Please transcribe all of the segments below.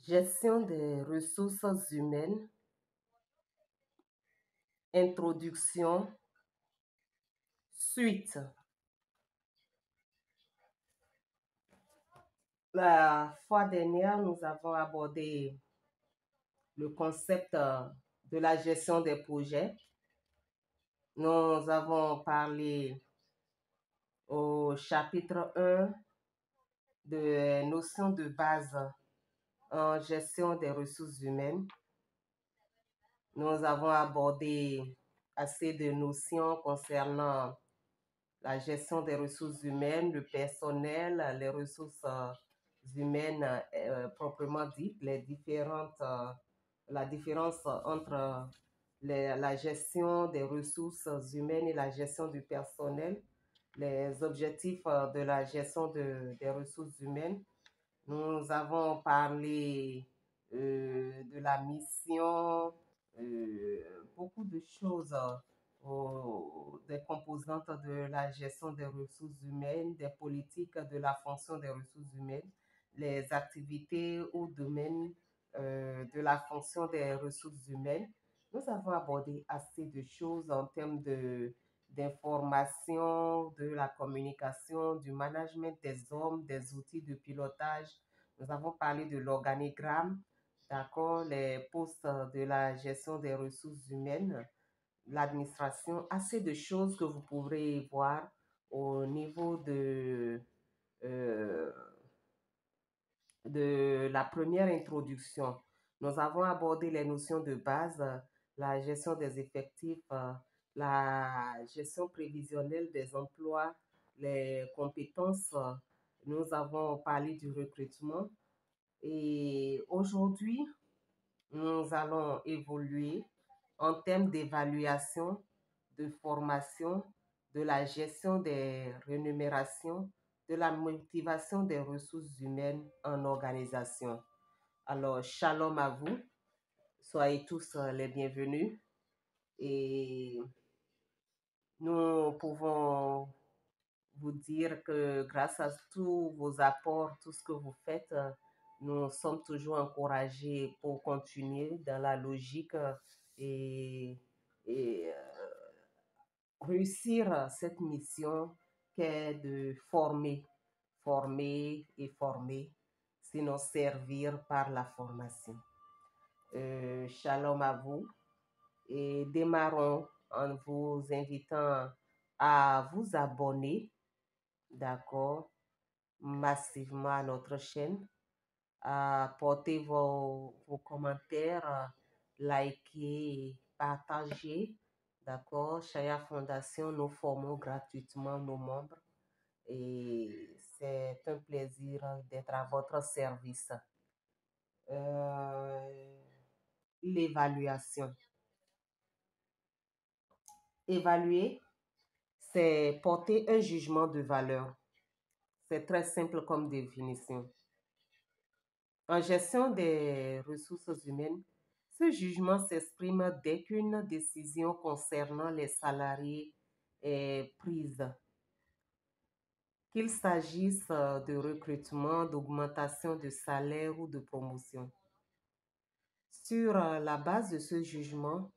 Gestion des ressources humaines, introduction, suite. La fois dernière, nous avons abordé le concept de la gestion des projets. Nous avons parlé au chapitre 1 de notions de base en gestion des ressources humaines. Nous avons abordé assez de notions concernant la gestion des ressources humaines, le personnel, les ressources humaines proprement dites, la différence entre la gestion des ressources humaines et la gestion du personnel, les objectifs de la gestion des ressources humaines. Nous avons parlé de la mission, beaucoup de choses, des composantes de la gestion des ressources humaines, des politiques de la fonction des ressources humaines, les activités ou domaines de la fonction des ressources humaines. Nous avons abordé assez de choses en termes d'information, de la communication, du management des hommes, des outils de pilotage. Nous avons parlé de l'organigramme, d'accord, les postes de la gestion des ressources humaines, l'administration, assez de choses que vous pourrez voir au niveau euh, de la première introduction. Nous avons abordé les notions de base, la gestion des effectifs, la gestion prévisionnelle des emplois, les compétences. Nous avons parlé du recrutement. Et aujourd'hui, nous allons évoluer en termes d'évaluation, de formation, de la gestion des rémunérations, de la motivation des ressources humaines en organisation. Alors, shalom à vous, soyez tous les bienvenus et nous pouvons vous dire que grâce à tous vos apports, tout ce que vous faites, nous sommes toujours encouragés pour continuer dans la logique et réussir cette mission qu'est de former et former, sinon servir par la formation. Shalom à vous et démarrons en vous invitant à vous abonner, d'accord, massivement à notre chaîne, à porter vos commentaires, liker, partager. D'accord, Chaya Fondation, nous formons gratuitement nos membres et c'est un plaisir d'être à votre service. L'évaluation. Évaluer, c'est porter un jugement de valeur. C'est très simple comme définition. En gestion des ressources humaines, ce jugement s'exprime dès qu'une décision concernant les salariés est prise, qu'il s'agisse de recrutement, d'augmentation de salaire ou de promotion. Sur la base de ce jugement,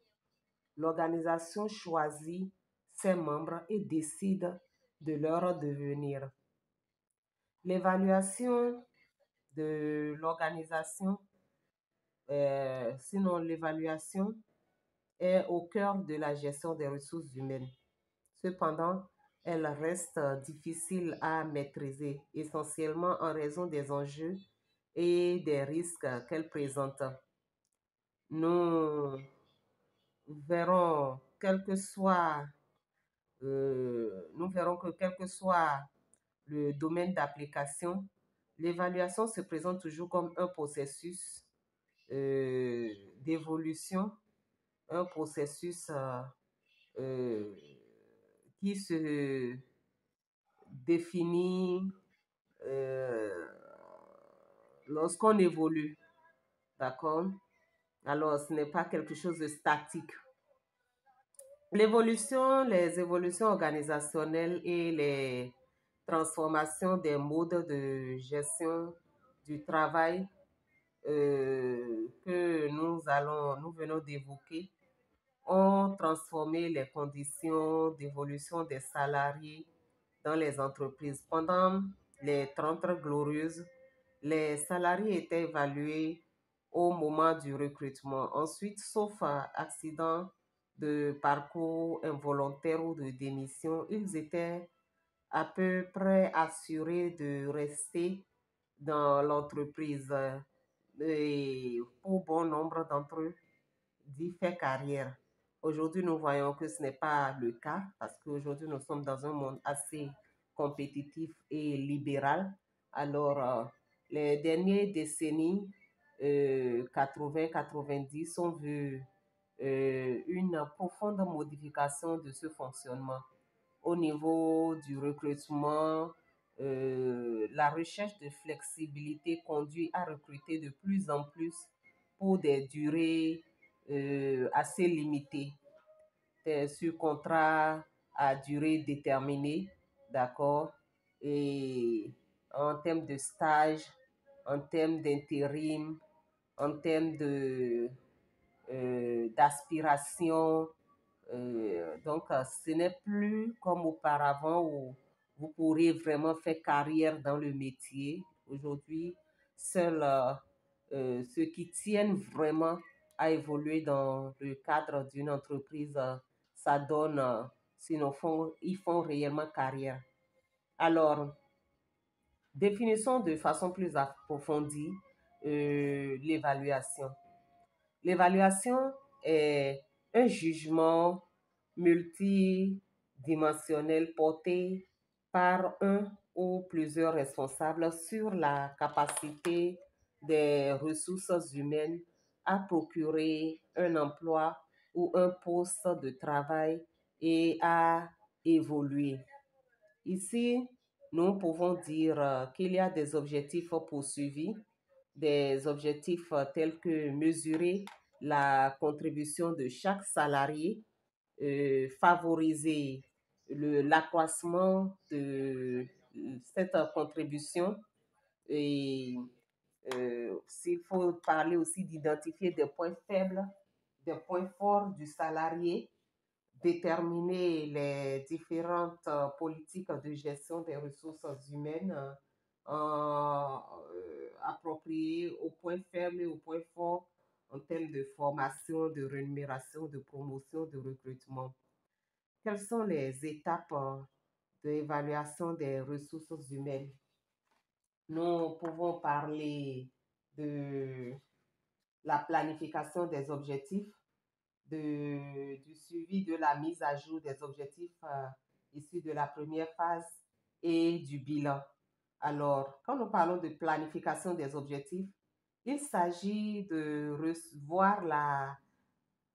l'organisation choisit ses membres et décide de leur devenir. L'évaluation de l'organisation, sinon l'évaluation, est au cœur de la gestion des ressources humaines. Cependant, elle reste difficile à maîtriser, essentiellement en raison des enjeux et des risques qu'elle présente. Nous verrons, nous verrons que quel que soit le domaine d'application, l'évaluation se présente toujours comme un processus d'évolution, un processus qui se définit lorsqu'on évolue. D'accord? Alors, ce n'est pas quelque chose de statique. L'évolution, les évolutions organisationnelles et les transformations des modes de gestion du travail que nous venons d'évoquer ont transformé les conditions d'évolution des salariés dans les entreprises. Pendant les 30 glorieuses, les salariés étaient évalués au moment du recrutement. Ensuite, sauf accident de parcours involontaire ou de démission, ils étaient à peu près assurés de rester dans l'entreprise. Et pour bon nombre d'entre eux, d'y faire carrière. Aujourd'hui, nous voyons que ce n'est pas le cas parce qu'aujourd'hui, nous sommes dans un monde assez compétitif et libéral. Alors, les dernières décennies 80-90 ont vu une profonde modification de ce fonctionnement au niveau du recrutement. La recherche de flexibilité conduit à recruter de plus en plus pour des durées assez limitées, sur contrat à durée déterminée, d'accord? Et en termes de stage, en termes d'intérim, en termes d'aspiration, donc, ce n'est plus comme auparavant où vous pourriez vraiment faire carrière dans le métier. Aujourd'hui, seuls ceux qui tiennent vraiment à évoluer dans le cadre d'une entreprise, ça donne, sinon ils font réellement carrière. Alors, définissons de façon plus approfondie l'évaluation. L'évaluation est un jugement multidimensionnel porté par un ou plusieurs responsables sur la capacité des ressources humaines à procurer un emploi ou un poste de travail et à évoluer. Ici, nous pouvons dire qu'il y a des objectifs poursuivis, des objectifs tels que mesurer la contribution de chaque salarié, favoriser l'accroissement de cette contribution et s'il faut parler aussi d'identifier des points faibles, des points forts du salarié, déterminer les différentes politiques de gestion des ressources humaines appropriées aux points faibles et aux points forts en termes de formation, de rémunération, de promotion, de recrutement. Quelles sont les étapes d'évaluation des ressources humaines? Nous pouvons parler de la planification des objectifs, du suivi de la mise à jour des objectifs issus de la première phase et du bilan. Alors, quand nous parlons de planification des objectifs, il s'agit de revoir la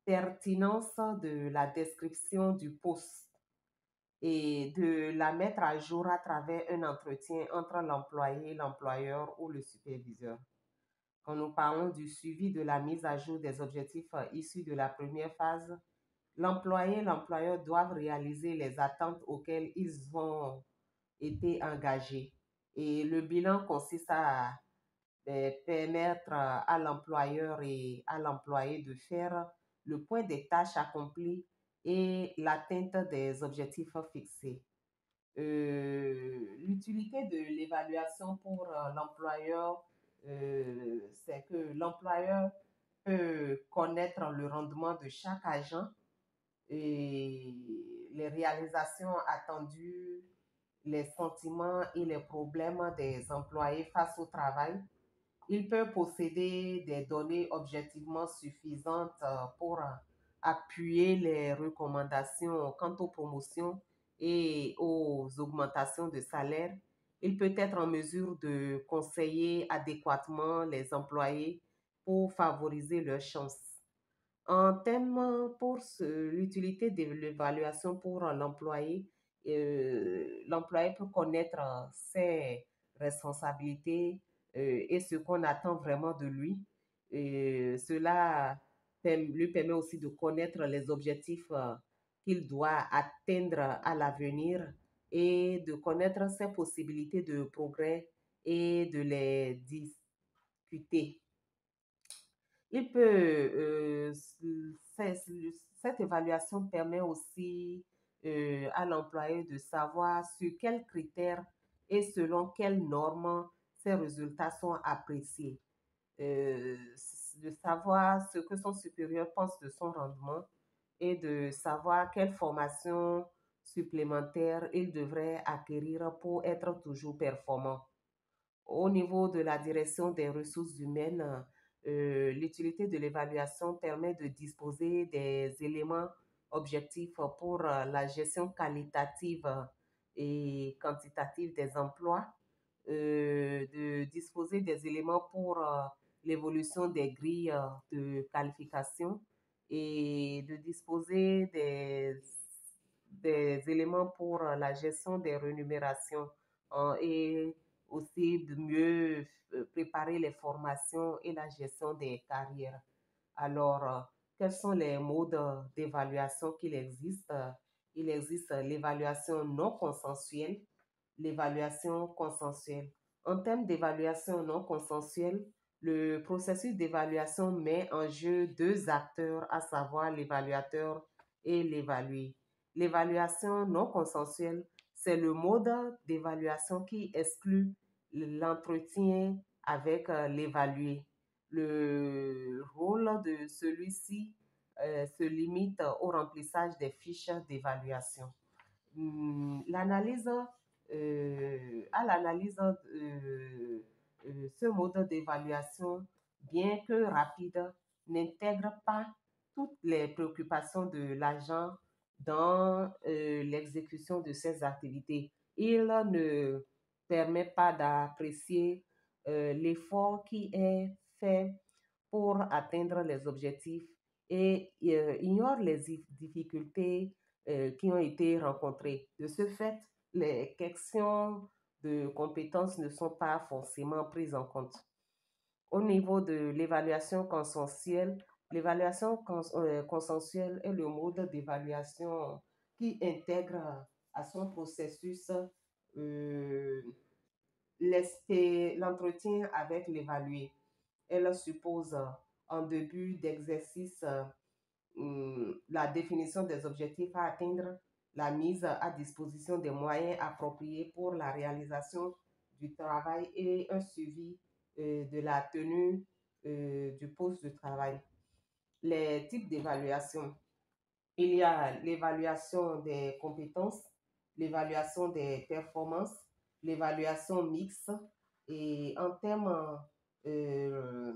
pertinence de la description du poste et de la mettre à jour à travers un entretien entre l'employé, l'employeur ou le superviseur. Quand nous parlons du suivi de la mise à jour des objectifs issus de la première phase, l'employé et l'employeur doivent réaliser les attentes auxquelles ils ont été engagés. Et le bilan consiste à permettre à l'employeur et à l'employé de faire le point des tâches accomplies et l'atteinte des objectifs fixés. L'utilité de l'évaluation pour l'employeur, c'est que l'employeur peut connaître le rendement de chaque agent et les réalisations attendues, les sentiments et les problèmes des employés face au travail. Il peut posséder des données objectivement suffisantes pour appuyer les recommandations quant aux promotions et aux augmentations de salaire. Il peut être en mesure de conseiller adéquatement les employés pour favoriser leurs chances. En termes pour l'utilité de l'évaluation pour l'employé peut connaître ses responsabilités et ce qu'on attend vraiment de lui. Et cela lui permet aussi de connaître les objectifs qu'il doit atteindre à l'avenir et de connaître ses possibilités de progrès et de les discuter. Il peut, cette évaluation permet aussi à l'employé de savoir sur quels critères et selon quelles normes ses résultats sont appréciés, euh, de savoir ce que son supérieur pense de son rendement et de savoir quelle formation supplémentaire il devrait acquérir pour être toujours performant. Au niveau de la direction des ressources humaines, l'utilité de l'évaluation permet de disposer des éléments objectifs pour la gestion qualitative et quantitative des emplois, de disposer des éléments pour l'évolution des grilles de qualification et de disposer des éléments pour la gestion des rémunérations et aussi de mieux préparer les formations et la gestion des carrières. Alors, quels sont les modes d'évaluation qu'il existe? Il existe l'évaluation non consensuelle, l'évaluation consensuelle. En termes d'évaluation non consensuelle, le processus d'évaluation met en jeu deux acteurs, à savoir l'évaluateur et l'évalué. L'évaluation non consensuelle, c'est le mode d'évaluation qui exclut l'entretien avec l'évalué. Le rôle de celui-ci se limite au remplissage des fiches d'évaluation. L'analyse, à l'analyse, ce mode d'évaluation, bien que rapide, n'intègre pas toutes les préoccupations de l'agent dans l'exécution de ses activités. Il ne permet pas d'apprécier l'effort qui est fait pour atteindre les objectifs et ignore les difficultés qui ont été rencontrées. De ce fait, les questions de compétences ne sont pas forcément prises en compte. Au niveau de l'évaluation consensuelle est le mode d'évaluation qui intègre à son processus euh, l'entretien avec l'évalué. Elle suppose en début d'exercice la définition des objectifs à atteindre, la mise à disposition des moyens appropriés pour la réalisation du travail et un suivi de la tenue du poste de travail. Les types d'évaluation. Il y a l'évaluation des compétences, l'évaluation des performances, l'évaluation mixte et en termes euh,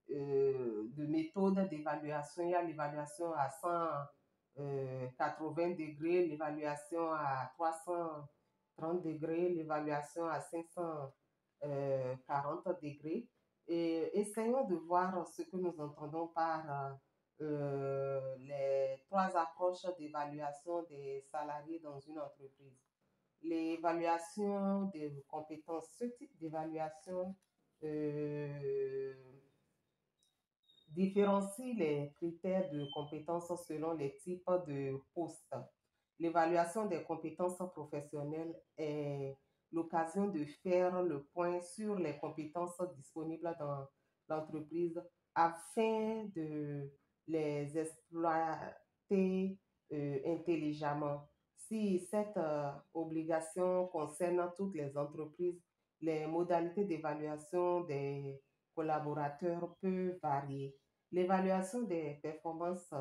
de méthode d'évaluation. Il y a l'évaluation à 180 degrés, l'évaluation à 330 degrés, l'évaluation à 540 degrés. Et essayons de voir ce que nous entendons par les trois approches d'évaluation des salariés dans une entreprise. L'évaluation des compétences, ce type d'évaluation différencie les critères de compétences selon les types de postes. L'évaluation des compétences professionnelles est l'occasion de faire le point sur les compétences disponibles dans l'entreprise afin de les exploiter intelligemment. Si cette obligation concerne toutes les entreprises, les modalités d'évaluation des collaborateurs peuvent varier. L'évaluation des performances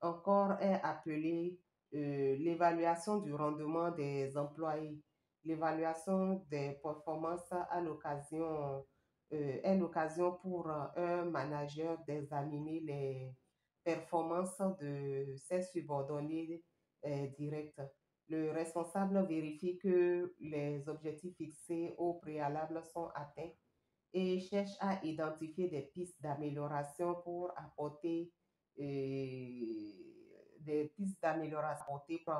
encore est appelée l'évaluation du rendement des employés. L'évaluation des performances est l'occasion pour un manager d'examiner les performances de ses subordonnés directs. Le responsable vérifie que les objectifs fixés au préalable sont atteints et cherche à identifier des pistes d'amélioration pour apporter des pistes d'amélioration pour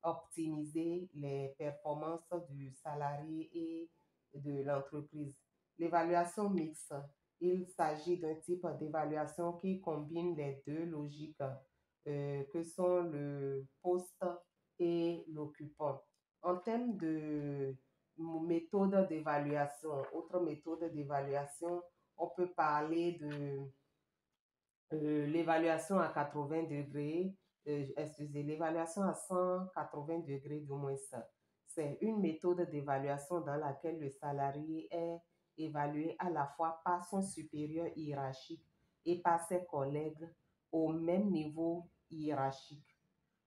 optimiser les performances du salarié et de l'entreprise. L'évaluation mixte, il s'agit d'un type d'évaluation qui combine les deux logiques que sont le poste et l'occupant. En termes de méthode d'évaluation, autre méthode d'évaluation, on peut parler l'évaluation à 80 degrés, excusez, l'évaluation à 180 degrés du moins ça. C'est une méthode d'évaluation dans laquelle le salarié est évalué à la fois par son supérieur hiérarchique et par ses collègues au même niveau hiérarchique.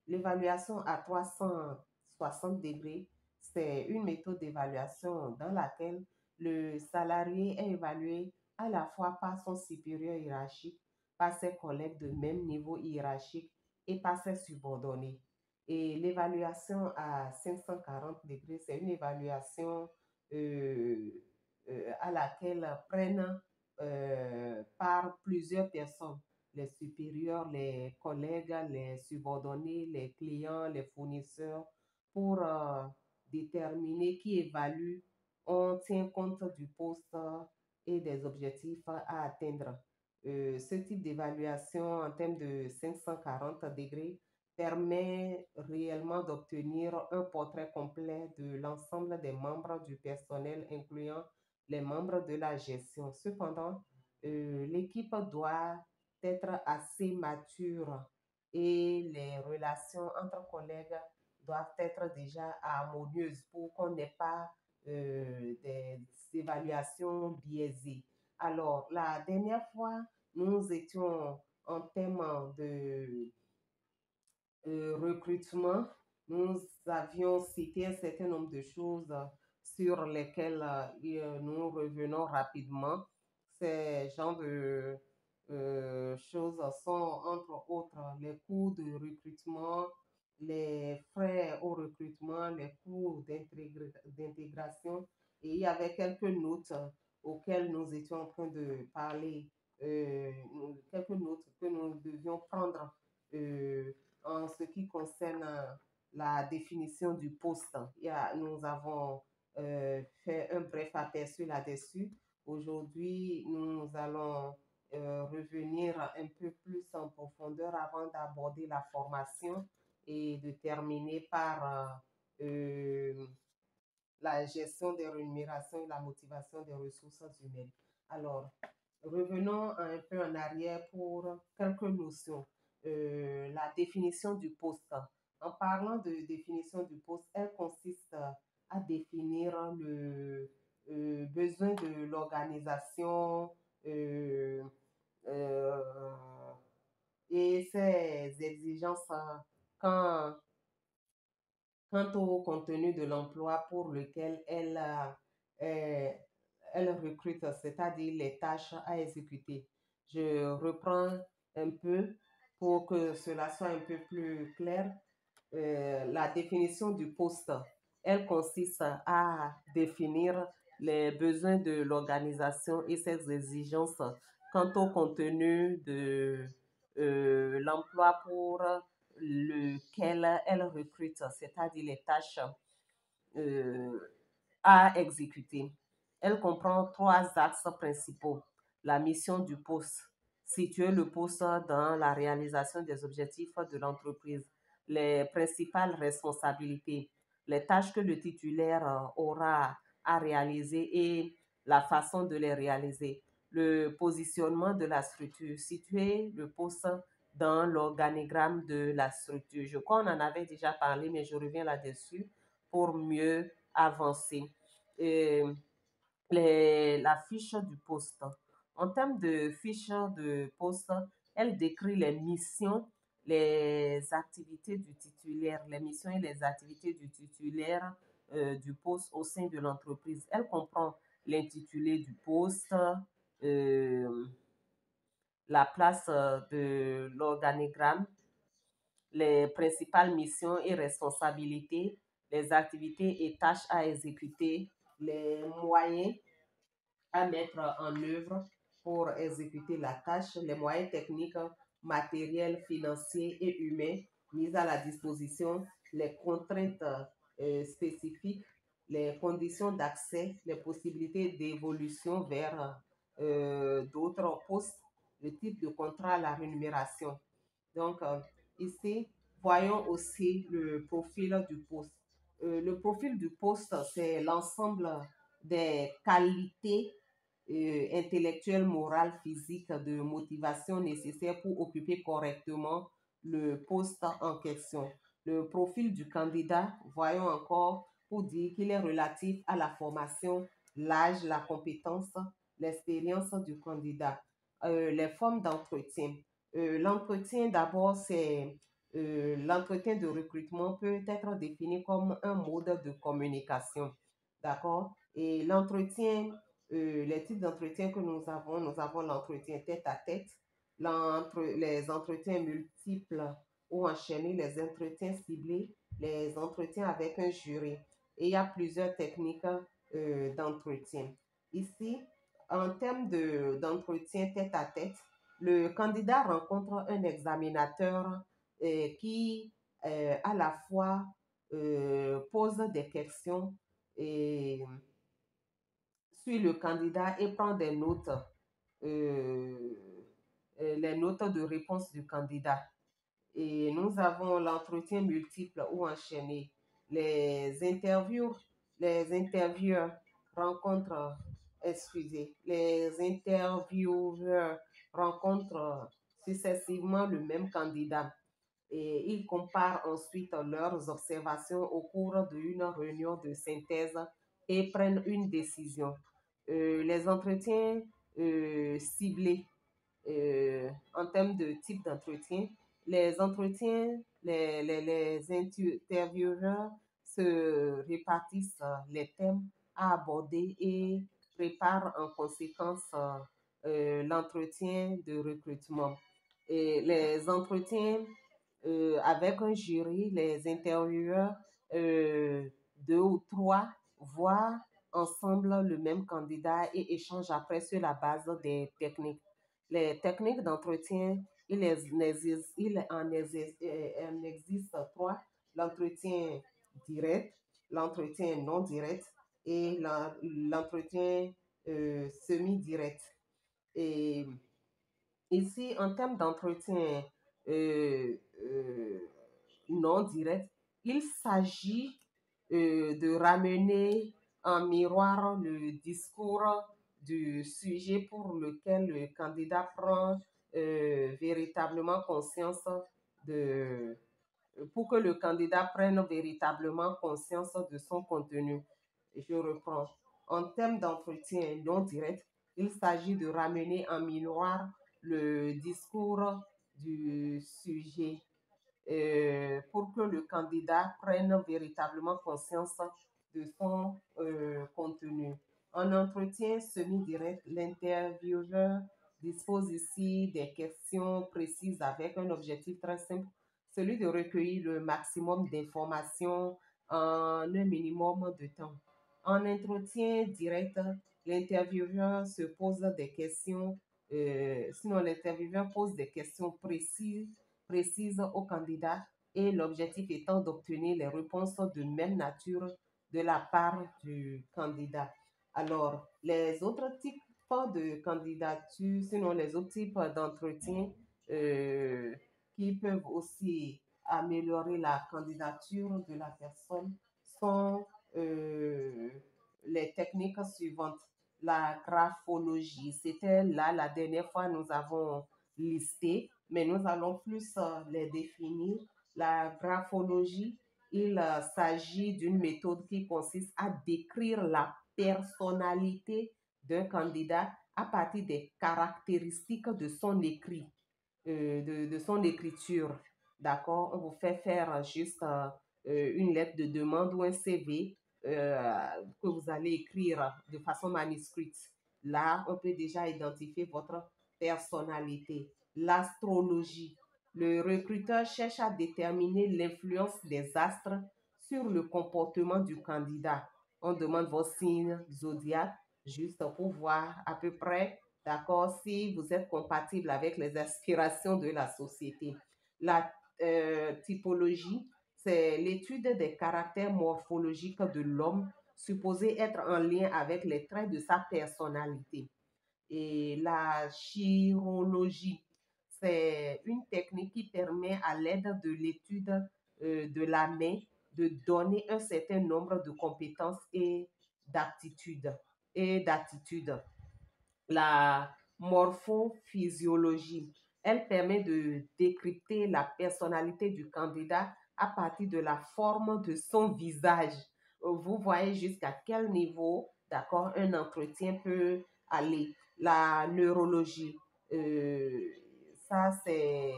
L'évaluation à 360 degrés, c'est une méthode d'évaluation dans laquelle le salarié est évalué à la fois par son supérieur hiérarchique, par ses collègues de même niveau hiérarchique et par ses subordonnés. Et l'évaluation à 540 degrés, c'est une évaluation euh, à laquelle prennent par plusieurs personnes, les supérieurs, les collègues, les subordonnés, les clients, les fournisseurs, pour déterminer qui évalue. On tient compte du poste et des objectifs à atteindre. Ce type d'évaluation en termes de 540 degrés permet réellement d'obtenir un portrait complet de l'ensemble des membres du personnel, incluant les membres de la gestion. Cependant, l'équipe doit être assez mature et les relations entre collègues doivent être déjà harmonieuses pour qu'on n'ait pas des évaluations biaisées. Alors, la dernière fois, nous étions en thème de recrutement, nous avions cité un certain nombre de choses sur lesquelles nous revenons rapidement. Ces genres de choses sont entre autres les coûts de recrutement, les frais au recrutement, les coûts d'intégration. Et il y avait quelques notes auxquelles nous étions en train de parler, quelques notes que nous devions prendre euh, en ce qui concerne la définition du poste. Nous avons fait un bref aperçu là-dessus. Aujourd'hui, nous allons revenir un peu plus en profondeur avant d'aborder la formation et de terminer par la gestion des rémunérations et la motivation des ressources humaines. Alors, revenons un peu en arrière pour quelques notions. La définition du poste. En parlant de définition du poste, elle consiste à définir le besoin de l'organisation euh, euh, et ses exigences quand quant au contenu de l'emploi pour lequel euh, elle recrute, c'est-à-dire les tâches à exécuter. Je reprends un peu pour que cela soit un peu plus clair. La définition du poste, elle consiste à définir les besoins de l'organisation et ses exigences quant au contenu de l'emploi pour lequel elle recrute, c'est-à-dire les tâches euh, à exécuter. Elle comprend trois axes principaux. La mission du poste, situer le poste dans la réalisation des objectifs de l'entreprise, les principales responsabilités, les tâches que le titulaire aura à réaliser et la façon de les réaliser, le positionnement de la structure, situer le poste dans l'organigramme de la structure. Je crois qu'on en avait déjà parlé, mais je reviens là-dessus pour mieux avancer. Et la fiche du poste. En termes de fiche de poste, elle décrit les missions, les activités du titulaire, les missions et les activités du titulaire du poste au sein de l'entreprise. Elle comprend l'intitulé du poste, euh, la place de l'organigramme, les principales missions et responsabilités, les activités et tâches à exécuter, les moyens à mettre en œuvre pour exécuter la tâche, les moyens techniques, matériels, financiers et humains mis à la disposition, les contraintes spécifiques, les conditions d'accès, les possibilités d'évolution vers d'autres postes, le type de contrat, la rémunération. Donc, ici, voyons aussi le profil du poste. Le profil du poste, c'est l'ensemble des qualités intellectuelle, morale, physique, de motivation nécessaire pour occuper correctement le poste en question. Le profil du candidat, voyons encore, pour dire qu'il est relatif à la formation, l'âge, la compétence, l'expérience du candidat. Les formes d'entretien. L'entretien, d'abord, c'est l'entretien de recrutement peut être défini comme un mode de communication. D'accord? Et l'entretien, les types d'entretien que nous avons l'entretien tête à tête, les entretiens multiples ou enchaînés, les entretiens ciblés, les entretiens avec un jury. Et il y a plusieurs techniques d'entretien. Ici, en termes d'entretien tête à tête, le candidat rencontre un examinateur qui à la fois pose des questions et suit le candidat et prend des notes, euh, les notes de réponse du candidat. Et nous avons l'entretien multiple ou enchaîné. Les interviews, les intervieweurs rencontrent, les intervieweurs rencontrent successivement le même candidat et ils comparent ensuite leurs observations au cours d'une réunion de synthèse et prennent une décision. Les entretiens ciblés en termes de type d'entretien, les intervieweurs se répartissent les thèmes à aborder et préparent en conséquence l'entretien de recrutement. Et les entretiens avec un jury, les intervieweurs, deux ou trois, voient ensemble le même candidat et échangent après sur la base des techniques. Les techniques d'entretien, il en existe trois: l'entretien direct, l'entretien non direct et l'entretien semi-direct. Et ici, en termes d'entretien euh, euh, non direct, il s'agit de ramener en miroir le discours du sujet pour lequel le candidat prend véritablement conscience de, pour que le candidat prenne véritablement conscience de son contenu. Je reprends. En termes d'entretien non direct, il s'agit de ramener en miroir le discours du sujet pour que le candidat prenne véritablement conscience de son contenu. En entretien semi-direct, l'intervieweur dispose ici des questions précises avec un objectif très simple, celui de recueillir le maximum d'informations en un minimum de temps. En entretien direct, l'intervieweur se pose des questions, sinon l'intervieweur pose des questions précises au candidat et l'objectif étant d'obtenir les réponses de même nature de la part du candidat. Alors, les autres types de candidature, sinon les autres types d'entretien euh, qui peuvent aussi améliorer la candidature de la personne sont euh, les techniques suivantes. La graphologie, c'était là la dernière fois nous avons listé, mais nous allons plus les définir. La graphologie, il s'agit d'une méthode qui consiste à décrire la personnalité d'un candidat à partir des caractéristiques de son écrit, de son écriture. D'accord? On vous fait faire juste une lettre de demande ou un CV que vous allez écrire de façon manuscrite. Là, on peut déjà identifier votre personnalité. L'astrologie. Le recruteur cherche à déterminer l'influence des astres sur le comportement du candidat. On demande vos signes zodiaques juste pour voir à peu près, d'accord, si vous êtes compatible avec les aspirations de la société. La typologie, c'est l'étude des caractères morphologiques de l'homme supposé être en lien avec les traits de sa personnalité. Et la chirologie, c'est une technique qui permet à l'aide de l'étude de la main de donner un certain nombre de compétences et d'aptitudes et d'attitudes. la morphophysiologie. Elle permet de décrypter la personnalité du candidat à partir de la forme de son visage. Vous voyez jusqu'à quel niveau, d'accord, un entretien peut aller. La neurologie, ça c'est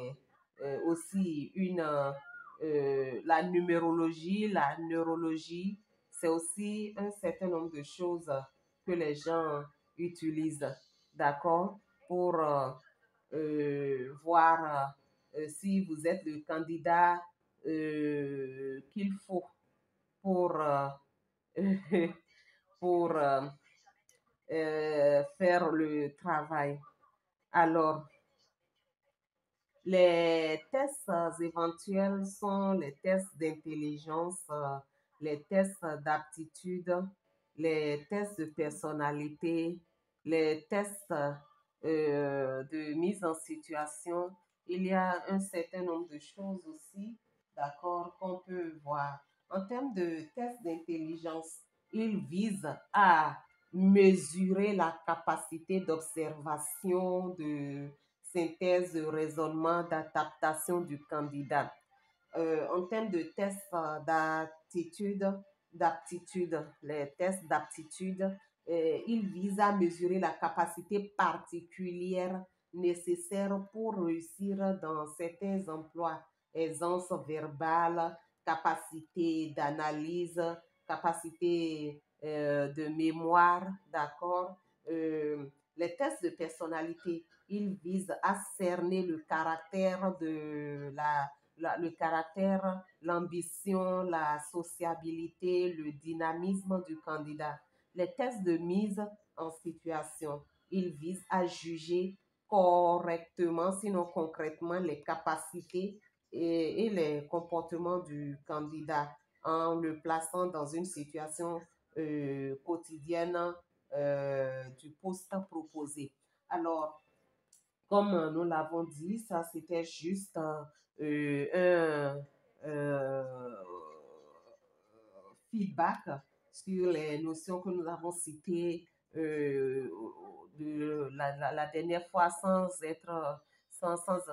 aussi la numérologie, la neurologie, c'est aussi un certain nombre de choses que les gens utilisent, d'accord, pour voir si vous êtes le candidat qu'il faut pour, pour faire le travail. Alors, les tests éventuels sont les tests d'intelligence, les tests d'aptitude, les tests de personnalité, les tests de mise en situation. Il y a un certain nombre de choses aussi, d'accord, qu'on peut voir. En termes de tests d'intelligence, ils visent à mesurer la capacité d'observation, de synthèse, de raisonnement, d'adaptation du candidat. En termes de tests d'aptitude, les tests d'aptitude, ils visent à mesurer la capacité particulière nécessaire pour réussir dans certains emplois, aisance verbale, capacité d'analyse, capacité de mémoire, d'accord. Les tests de personnalité, ils visent à cerner le caractère le caractère, l'ambition, la sociabilité, le dynamisme du candidat. Les tests de mise en situation, ils visent à juger correctement, sinon concrètement, les capacités et les comportements du candidat en le plaçant dans une situation quotidienne du poste proposé. Alors, comme nous l'avons dit, ça c'était juste un feedback sur les notions que nous avons citées de la dernière fois sans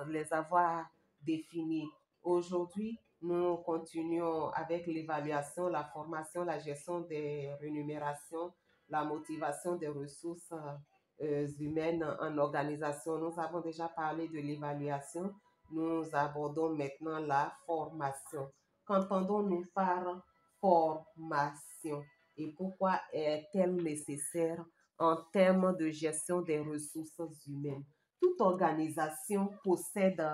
les avoir définies. Aujourd'hui, nous continuons avec l'évaluation, la formation, la gestion des rémunérations, la motivation des ressources humaines en organisation. Nous avons déjà parlé de l'évaluation. Nous abordons maintenant la formation. Qu'entendons-nous par formation et pourquoi est-elle nécessaire en termes de gestion des ressources humaines? Toute organisation possède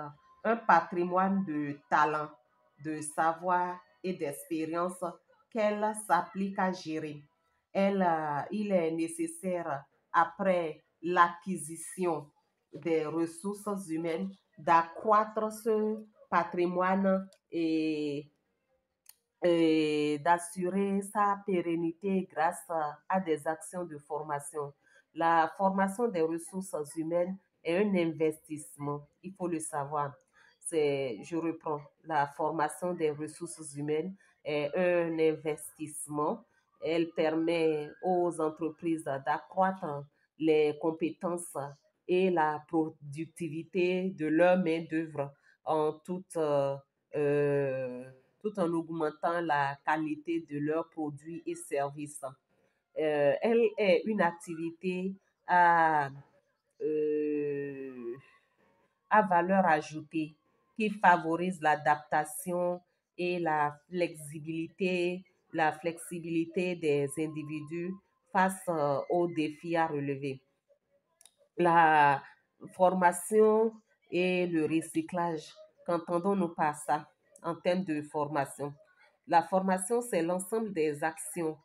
un patrimoine de talents, de savoir et d'expérience qu'elle s'applique à gérer. Il est nécessaire, après l'acquisition des ressources humaines, d'accroître ce patrimoine et d'assurer sa pérennité grâce à des actions de formation. La formation des ressources humaines est un investissement, il faut le savoir. Je reprends, la formation des ressources humaines est un investissement. Elle permet aux entreprises d'accroître les compétences et la productivité de leur main-d'œuvre en tout en augmentant la qualité de leurs produits et services. Elle est une activité à, euh, à valeur ajoutée qui favorise l'adaptation et la flexibilité des individus face aux défis à relever. La formation et le recyclage. Qu'entendons-nous par ça en termes de formation? La formation, c'est l'ensemble des actions,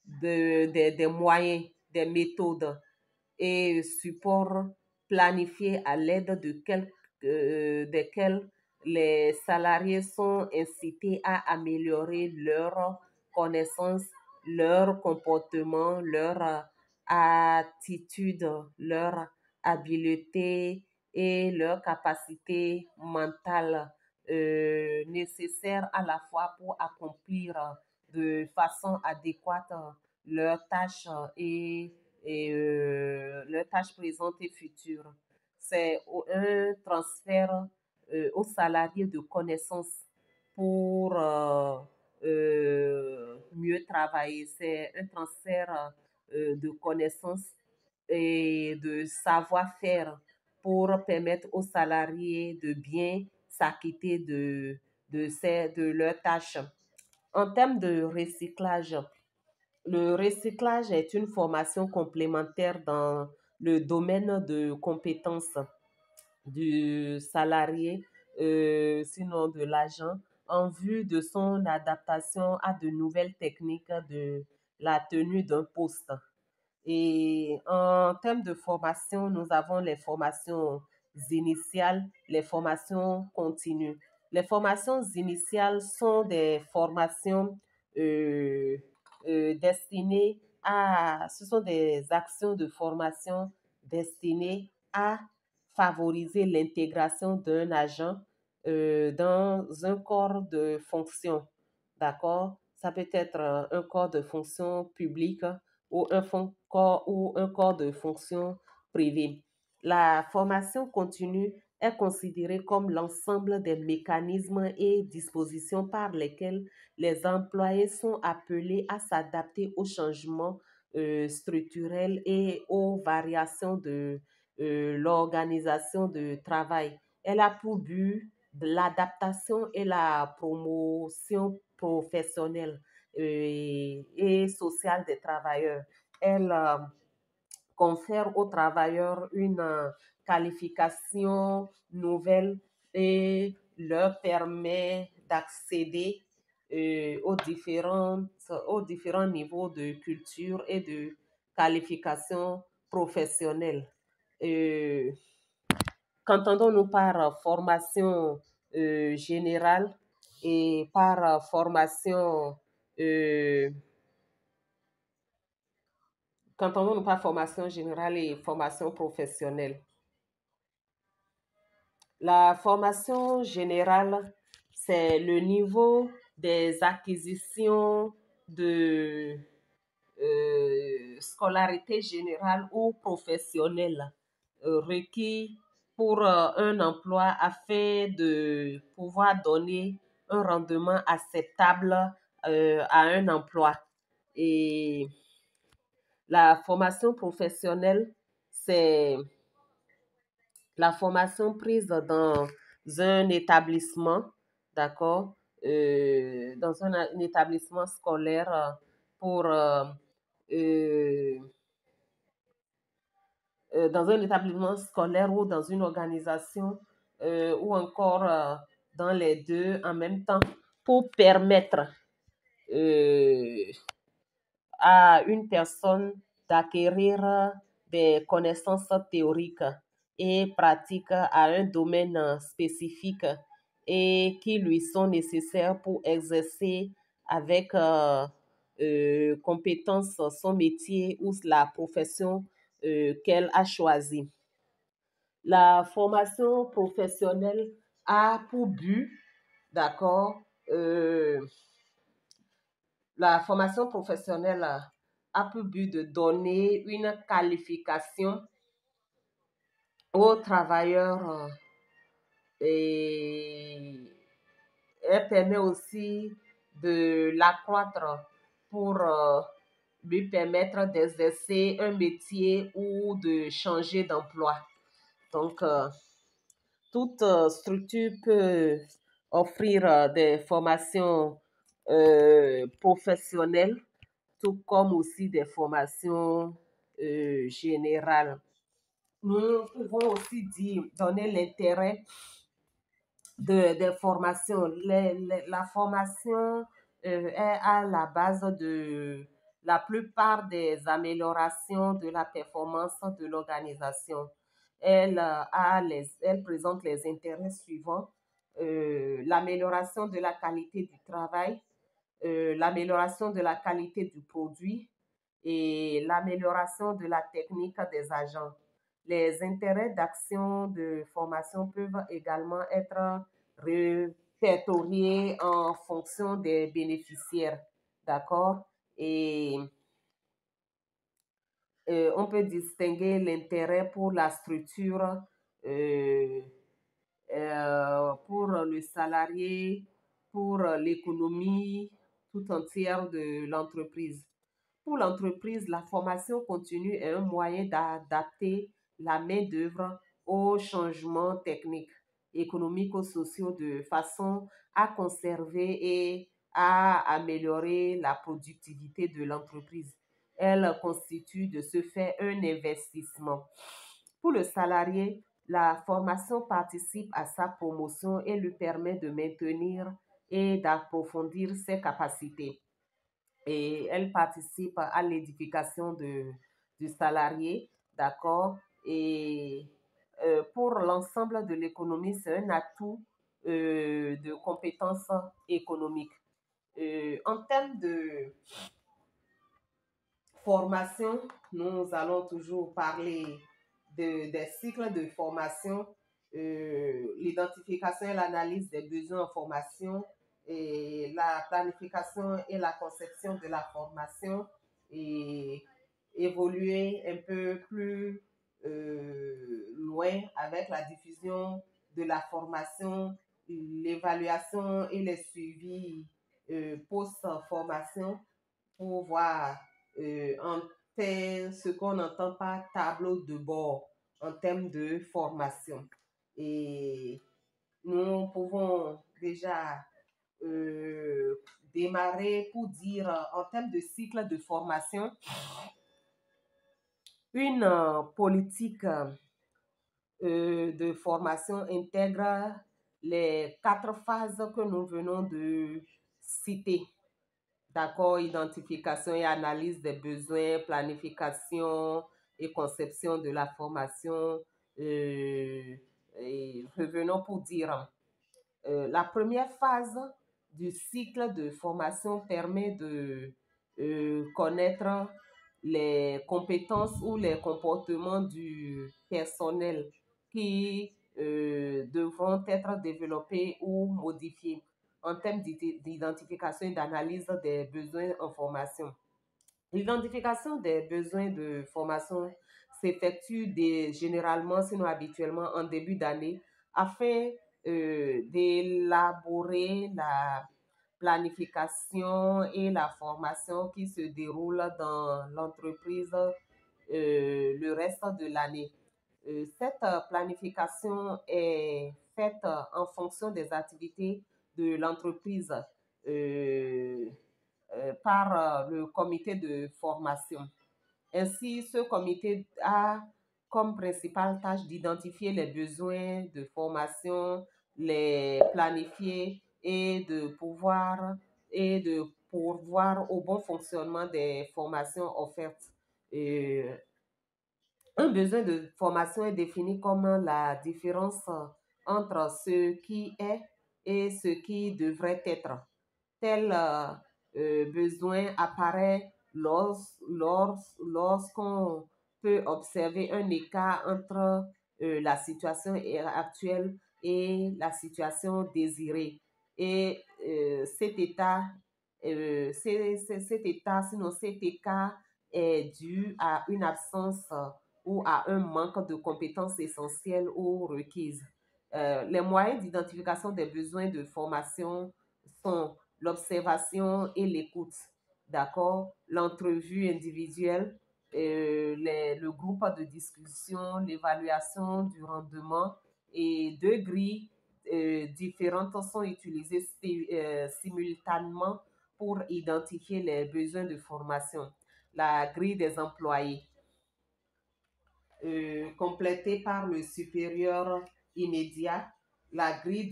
des moyens, des méthodes et supports planifiés à l'aide desquels les salariés sont incités à améliorer leurs connaissances, leur comportement, leur attitude, leur habileté et leur capacité mentale nécessaires à la fois pour accomplir de façon adéquate leurs tâches et et leurs tâches présentes et futures. C'est un transfert aux salariés de connaissances pour mieux travailler. C'est un transfert de connaissances et de savoir-faire pour permettre aux salariés de bien s'acquitter de leurs tâches. En termes de recyclage, le recyclage est une formation complémentaire dans le domaine de compétences du salarié, sinon de l'agent, en vue de son adaptation à de nouvelles techniques de la tenue d'un poste. Et en termes de formation, nous avons les formations initiales, les formations continues. Les formations initiales sont des formations euh, destinées ce sont des actions de formation destinées à favoriser l'intégration d'un agent dans un corps de fonction. D'accord? Ça peut être un corps de fonction public ou un corps de fonction privé. La formation continue est considérée comme l'ensemble des mécanismes et dispositions par lesquels les employés sont appelés à s'adapter aux changements structurels et aux variations de l'organisation de travail. Elle a pour but l'adaptation et la promotion professionnelle et sociale des travailleurs. Elle confère aux travailleurs une qualification nouvelle et leur permet d'accéder aux différents niveaux de culture et de qualification professionnelle. Euh, Qu'entendons-nous par formation générale et par formation qu'entendons-nous par formation générale et formation professionnelle? La formation générale, c'est le niveau des acquisitions de scolarité générale ou professionnelle requis pour un emploi afin de pouvoir donner un rendement acceptable à un emploi. Et la formation professionnelle, c'est la formation prise dans un établissement, d'accord, dans un établissement scolaire pour euh, dans un établissement scolaire ou dans une organisation ou encore dans les deux en même temps pour permettre euh, à une personne d'acquérir des connaissances théoriques et pratiques à un domaine spécifique et qui lui sont nécessaires pour exercer avec compétence son métier ou la profession qu'elle a choisie. La formation professionnelle a pour but, d'accord, la formation professionnelle a pour but de donner une qualification aux travailleurs et elle permet aussi de l'accroître pour lui permettre d'exercer un métier ou de changer d'emploi. Donc, toute structure peut offrir des formations professionnelles, tout comme aussi des formations générales. Nous pouvons aussi donner l'intérêt des formations. La formation est à la base de la plupart des améliorations de la performance de l'organisation. Elle présente les intérêts suivants. L'amélioration de la qualité du travail, l'amélioration de la qualité du produit et l'amélioration de la technique des agents. Les intérêts d'action de formation peuvent également être répertoriés en fonction des bénéficiaires. D'accord? Et on peut distinguer l'intérêt pour la structure, euh, pour le salarié, pour l'économie tout entière de l'entreprise. Pour l'entreprise, la formation continue est un moyen d'adapter la main-d'œuvre aux changements techniques, économiques ou sociaux de façon à conserver et à améliorer la productivité de l'entreprise. Elle constitue de ce fait un investissement. Pour le salarié, la formation participe à sa promotion et lui permet de maintenir et d'approfondir ses capacités. Et elle participe à l'édification du salarié, d'accord? Et pour l'ensemble de l'économie, c'est un atout de compétences économiques. En termes de formation, nous allons toujours parler des cycles de formation, l'identification et l'analyse des besoins en formation, et la planification et la conception de la formation, et évoluer un peu plus loin avec la diffusion de la formation, l'évaluation et les suivis post-formation pour voir ce qu'on entend par tableau de bord en termes de formation. Et nous pouvons déjà démarrer pour dire en termes de cycle de formation, une politique de formation intègre les 4 phases que nous venons de citer. D'accord, identification et analyse des besoins, planification et conception de la formation. Et revenons pour dire, la première phase du cycle de formation permet de connaître les compétences ou les comportements du personnel qui devront être développés ou modifiés en termes d'identification et d'analyse des besoins en formation. L'identification des besoins de formation s'effectue généralement, sinon habituellement, en début d'année afin d'élaborer la planification et la formation qui se déroule dans l'entreprise le reste de l'année. Cette planification est faite en fonction des activités de l'entreprise par le comité de formation. Ainsi, ce comité a comme principale tâche d'identifier les besoins de formation, les planifier et de pourvoir au bon fonctionnement des formations offertes. Un besoin de formation est défini comme la différence entre ce qui est et ce qui devrait être. Tel besoin apparaît lorsqu'on peut observer un écart entre la situation actuelle et la situation désirée. Et cet écart est dû à une absence ou à un manque de compétences essentielles ou requises. Les moyens d'identification des besoins de formation sont l'observation et l'écoute, d'accord, l'entrevue individuelle, le groupe de discussion, l'évaluation du rendement, et deux grilles différentes sont utilisées simultanément pour identifier les besoins de formation. La grille des employés, complétée par le supérieur immédiat, la grille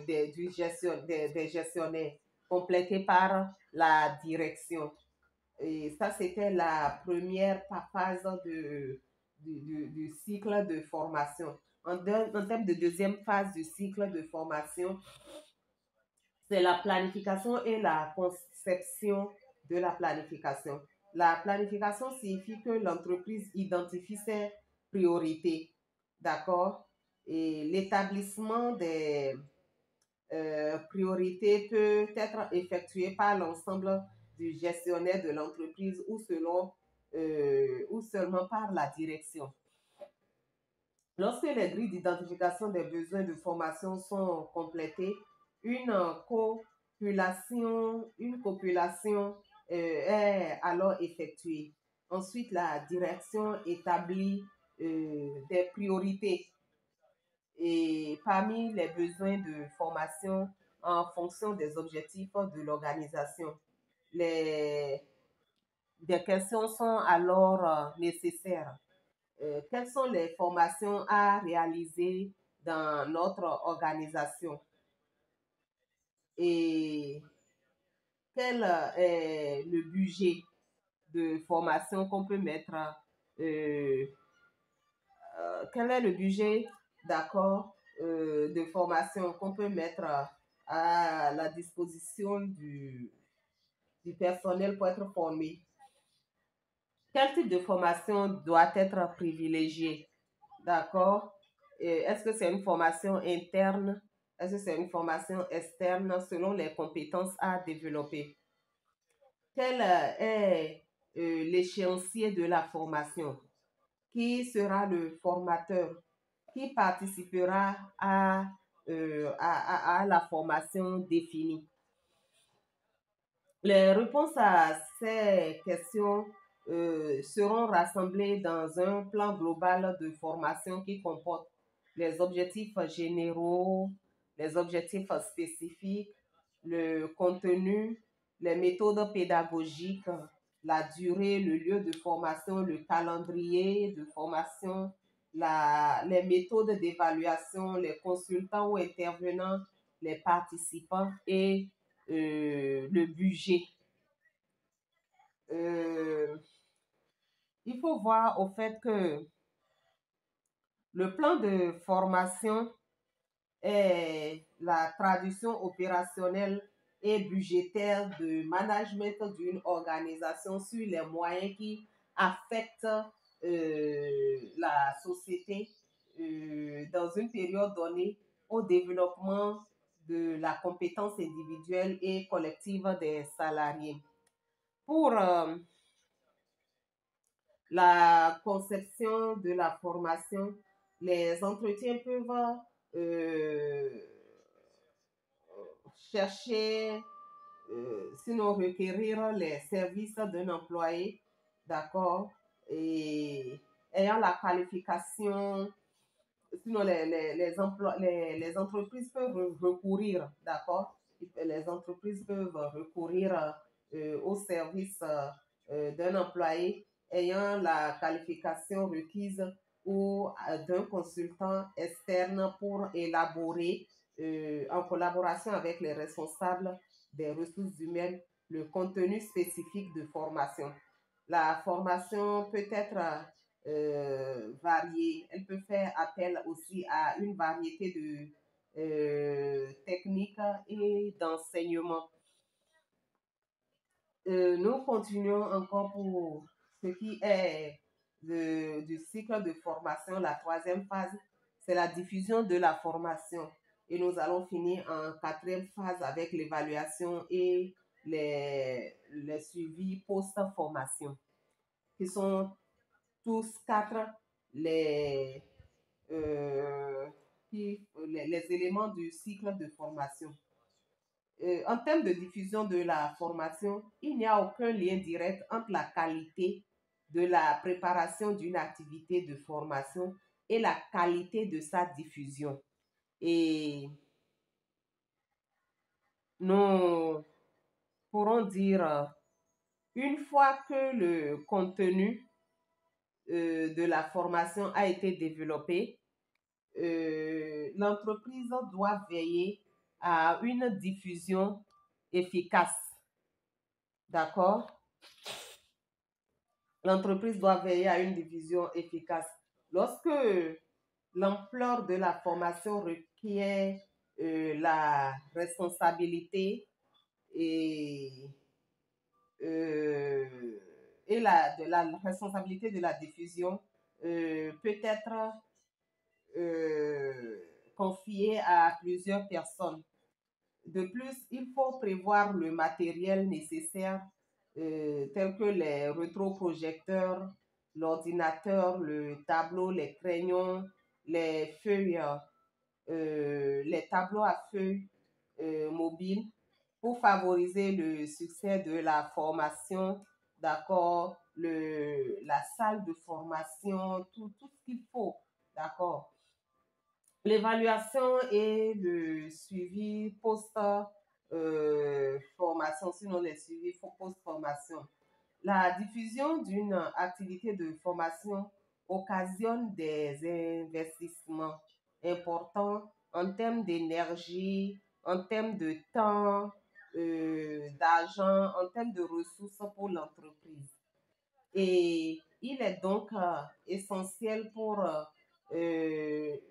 des gestionnaires, complétée par la direction. Et ça, c'était la première phase du cycle de formation. En termes de deuxième phase du cycle de formation, c'est la planification et la conception de la planification. La planification signifie que l'entreprise identifie ses priorités, d'accord? Et l'établissement des priorités peut être effectué par l'ensemble du gestionnaire de l'entreprise ou selon ou seulement par la direction. Lorsque les grilles d'identification des besoins de formation sont complétées, une copulation est alors effectuée. Ensuite, la direction établit des priorités et parmi les besoins de formation en fonction des objectifs de l'organisation. Des questions sont alors nécessaires. Quelles sont les formations à réaliser dans notre organisation et quel est le budget de formation qu'on peut mettre, euh, quel est le budget d'accord de formation qu'on peut mettre à la disposition du personnel pour être formé. Quel type de formation doit être privilégié? D'accord? Est-ce que c'est une formation interne? Est-ce que c'est une formation externe selon les compétences à développer? Quel est l'échéancier de la formation? Qui sera le formateur? Qui participera à la formation définie? Les réponses à ces questions seront rassemblées dans un plan global de formation qui comporte les objectifs généraux, les objectifs spécifiques, le contenu, les méthodes pédagogiques, la durée, le lieu de formation, le calendrier de formation, les méthodes d'évaluation, les consultants ou intervenants, les participants et le budget. Il faut voir au fait que le plan de formation est la traduction opérationnelle et budgétaire de management d'une organisation sur les moyens qui affectent la société dans une période donnée au développement de la compétence individuelle et collective des salariés. Pour la conception de la formation, les entretiens peuvent chercher, sinon requérir les services d'un employé, d'accord, et ayant la qualification, sinon les entreprises peuvent recourir, d'accord, les entreprises peuvent recourir au service d'un employé ayant la qualification requise ou d'un consultant externe pour élaborer en collaboration avec les responsables des ressources humaines le contenu spécifique de formation. La formation peut être variée. Elle peut faire appel aussi à une variété de techniques et d'enseignements. Nous continuons encore pour ce qui est du cycle de formation. La troisième phase, c'est la diffusion de la formation. Et nous allons finir en quatrième phase avec l'évaluation et les suivis post-formation, qui sont tous quatre les, les éléments du cycle de formation. En termes de diffusion de la formation, il n'y a aucun lien direct entre la qualité de la préparation d'une activité de formation et la qualité de sa diffusion. Et nous pourrons dire, une fois que le contenu de la formation a été développé, l'entreprise doit veiller à une diffusion efficace. D'accord? L'entreprise doit veiller à une diffusion efficace. Lorsque l'ampleur de la formation requiert la responsabilité et, de la responsabilité de la diffusion peut être confiée à plusieurs personnes. De plus, il faut prévoir le matériel nécessaire tels que les rétroprojecteurs, l'ordinateur, le tableau, les crayons, les feuilles, les tableaux à feuilles mobiles pour favoriser le succès de la formation, d'accord, la salle de formation, tout ce qu'il faut, d'accord. L'évaluation et le suivi post-formation, sinon les suivis post-formation. La diffusion d'une activité de formation occasionne des investissements importants en termes d'énergie, en termes de temps, d'argent, en termes de ressources pour l'entreprise. Et il est donc essentiel pour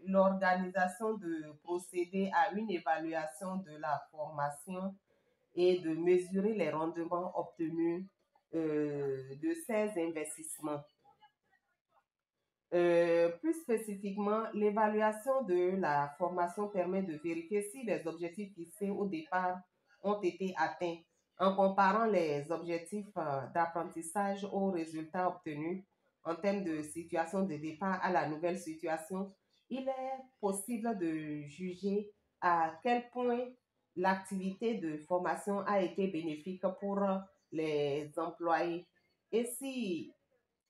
l'organisation de procéder à une évaluation de la formation et de mesurer les rendements obtenus de ces investissements. Plus spécifiquement, l'évaluation de la formation permet de vérifier si les objectifs fixés au départ ont été atteints en comparant les objectifs d'apprentissage aux résultats obtenus en termes de situation de départ à la nouvelle situation. Il est possible de juger à quel point l'activité de formation a été bénéfique pour les employés et si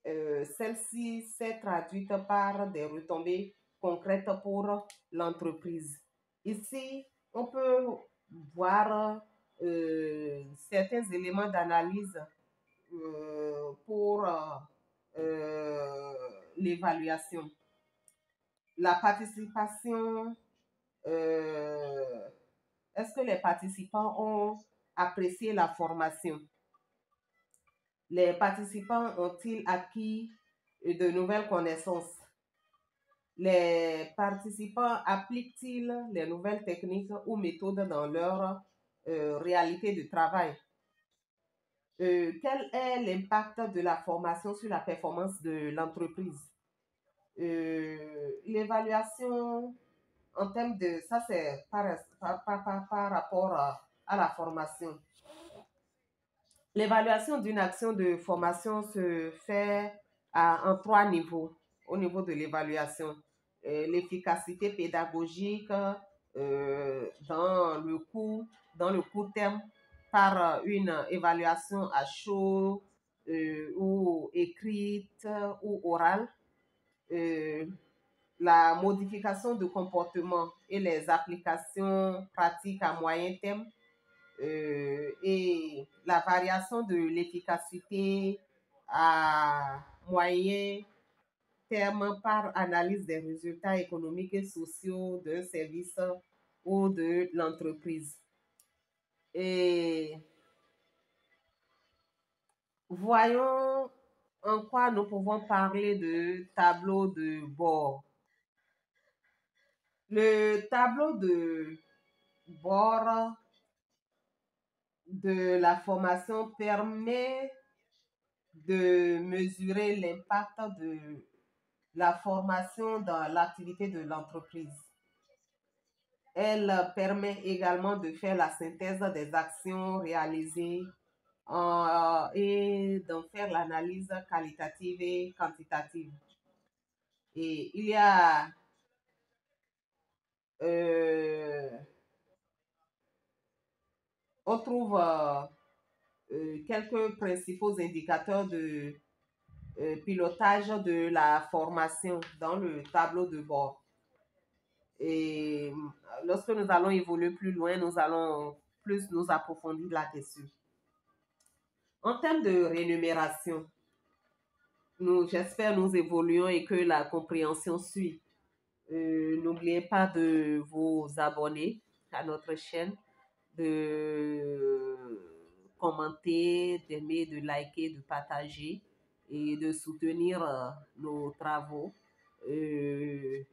celle-ci s'est traduite par des retombées concrètes pour l'entreprise. Ici, on peut voir certains éléments d'analyse pour l'évaluation. La participation, est-ce que les participants ont apprécié la formation? Les participants ont-ils acquis de nouvelles connaissances? Les participants appliquent-ils les nouvelles techniques ou méthodes dans leur réalité de travail? Quel est l'impact de la formation sur la performance de l'entreprise? L'évaluation en termes de... Ça, c'est par rapport à la formation. L'évaluation d'une action de formation se fait en 3 niveaux. Au niveau de l'évaluation, l'efficacité pédagogique dans le court terme par une évaluation à chaud ou écrite ou orale, la modification de comportement et les applications pratiques à moyen terme, et la variation de l'efficacité à moyen terme par analyse des résultats économiques et sociaux d'un service ou de l'entreprise. Et voyons en quoi nous pouvons parler de tableau de bord. Le tableau de bord de la formation permet de mesurer l'impact de la formation dans l'activité de l'entreprise. Elle permet également de faire la synthèse des actions réalisées et d'en faire l'analyse qualitative et quantitative. Et il y a on trouve quelques principaux indicateurs de pilotage de la formation dans le tableau de bord. Et lorsque nous allons évoluer plus loin, nous allons plus nous approfondir là-dessus. En termes de rémunération, j'espère nous évoluons et que la compréhension suit. N'oubliez pas de vous abonner à notre chaîne, de commenter, d'aimer, de liker, de partager et de soutenir nos travaux. Et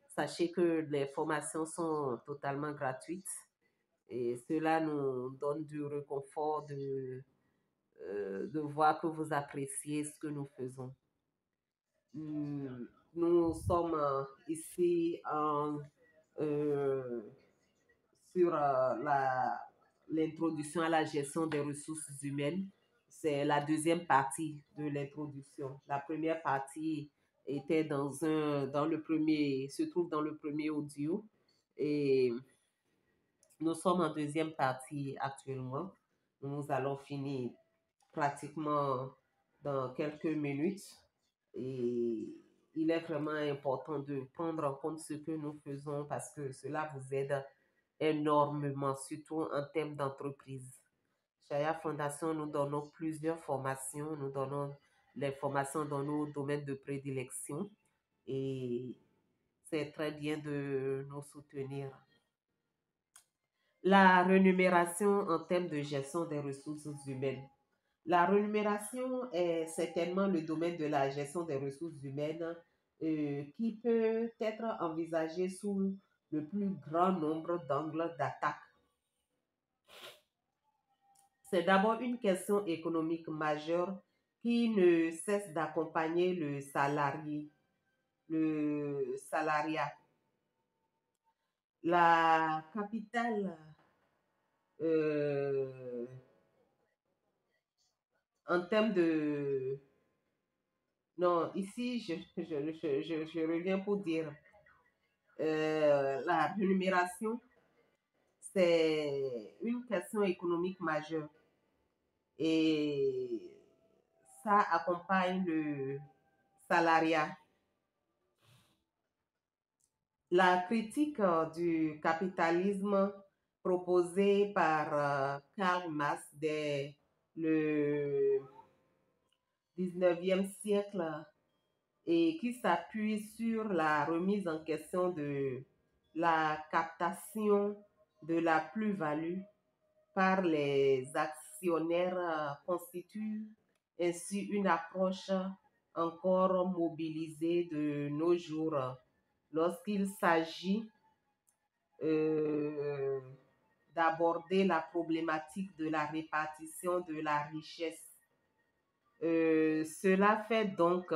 sachez que les formations sont totalement gratuites et cela nous donne du réconfort de voir que vous appréciez ce que nous faisons. Nous sommes ici sur l'introduction à la gestion des ressources humaines. C'est la deuxième partie de l'introduction. La première partie était se trouve dans le premier audio. Et nous sommes en deuxième partie actuellement. Nous allons finir pratiquement dans quelques minutes. Et il est vraiment important de prendre en compte ce que nous faisons parce que cela vous aide énormément, surtout en termes d'entreprise. Chaya Fondation, nous donnons plusieurs formations. Nous donnons les formations dans nos domaines de prédilection et c'est très bien de nous soutenir. La rémunération en termes de gestion des ressources humaines. La rémunération est certainement le domaine de la gestion des ressources humaines qui peut être envisagé sous le plus grand nombre d'angles d'attaque. C'est d'abord une question économique majeure qui ne cesse d'accompagner le salariat. La capitale en termes de... Non, ici, je reviens pour dire la rémunération, c'est une question économique majeure et ça accompagne le salariat. La critique du capitalisme proposée par Karl Marx dès le 19e siècle et qui s'appuie sur la remise en question de la captation de la plus-value par les actionnaires constitue ainsi une approche encore mobilisée de nos jours lorsqu'il s'agit d'aborder la problématique de la répartition de la richesse. Cela fait donc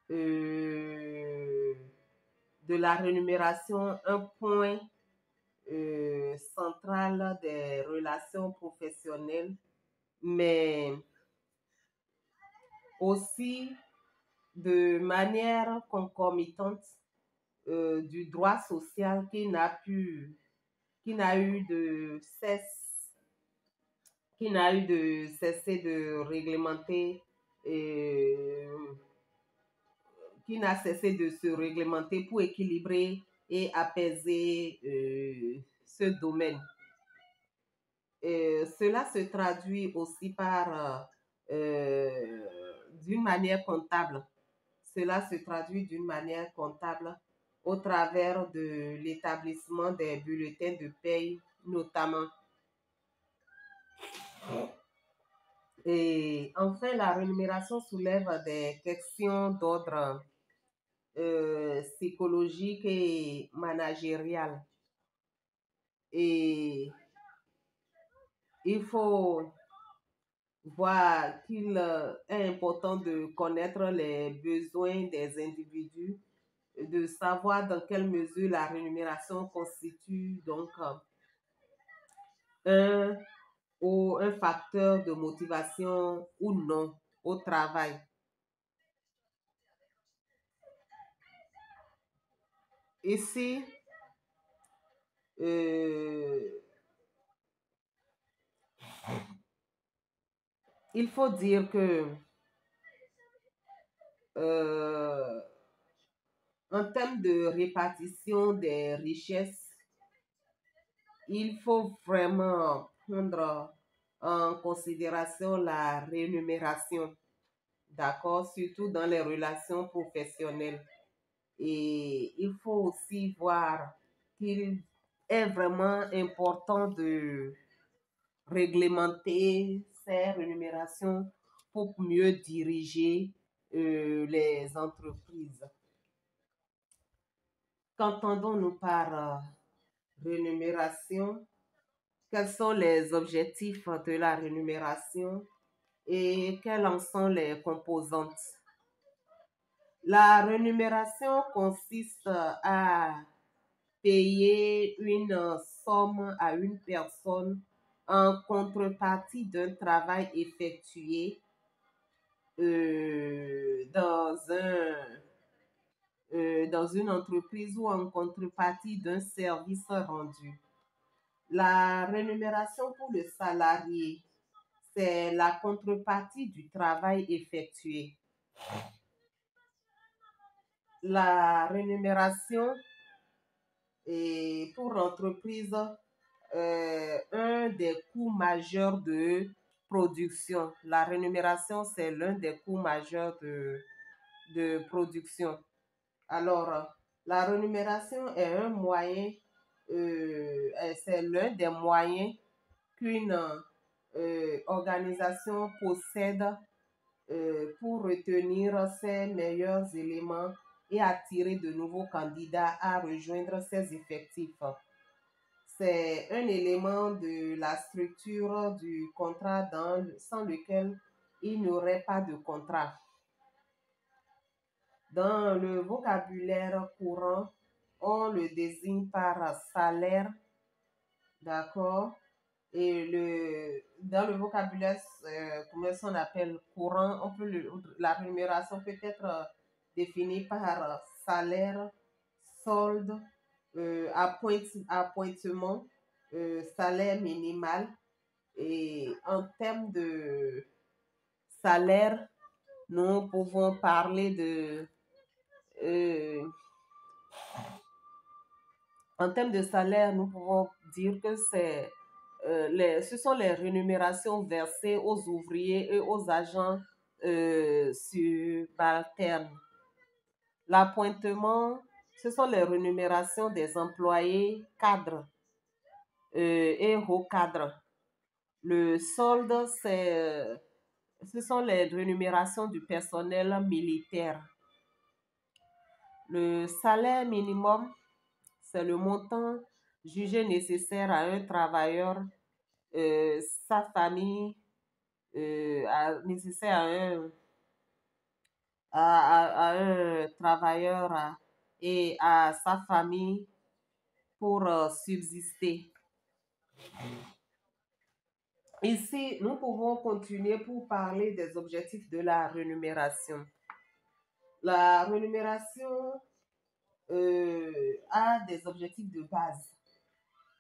de la rémunération un point central des relations professionnelles, mais aussi de manière concomitante du droit social qui n'a eu de cesser de réglementer qui n'a cessé de se réglementer pour équilibrer et apaiser ce domaine. Cela se traduit aussi par d'une manière comptable. Cela se traduit d'une manière comptable au travers de l'établissement des bulletins de paye notamment. Et enfin, la rémunération soulève des questions d'ordre psychologique et managérial. Et il faut voir qu'il est important de connaître les besoins des individus, de savoir dans quelle mesure la rémunération constitue donc un facteur de motivation ou non au travail. Ici, il faut dire que en termes de répartition des richesses, il faut vraiment prendre en considération la rémunération, d'accord, surtout dans les relations professionnelles. Et il faut aussi voir qu'il est vraiment important de réglementer ces rémunérations pour mieux diriger les entreprises. Qu'entendons-nous par rémunération? Quels sont les objectifs de la rémunération et quelles en sont les composantes? La rémunération consiste à payer une somme à une personne en contrepartie d'un travail effectué dans une entreprise ou en contrepartie d'un service rendu. La rémunération pour le salarié, c'est la contrepartie du travail effectué. La rémunération est pour l'entreprise un des coûts majeurs de production. La rémunération, c'est l'un des coûts majeurs de production. Alors, la rémunération est un moyen, c'est l'un des moyens qu'une organisation possède pour retenir ses meilleurs éléments et attirer de nouveaux candidats à rejoindre ses effectifs. C'est un élément de la structure du contrat sans lequel il n'y aurait pas de contrat. Dans le vocabulaire courant, on le désigne par salaire, d'accord? Et dans le vocabulaire, comment on appelle courant, la rémunération peut être définie par salaire, solde, appointement, salaire minimal. Et en termes de salaire, nous pouvons parler en termes de salaire, nous pouvons dire que ce sont les rémunérations versées aux ouvriers et aux agents subalternes. L'appointement, ce sont les rémunérations des employés cadres et hauts cadres. Le solde, ce sont les rémunérations du personnel militaire. Le salaire minimum, c'est le montant jugé nécessaire à un travailleur, sa famille, nécessaire à un travailleur et à sa famille pour subsister. Ici, nous pouvons continuer pour parler des objectifs de la rémunération. La rémunération a des objectifs de base.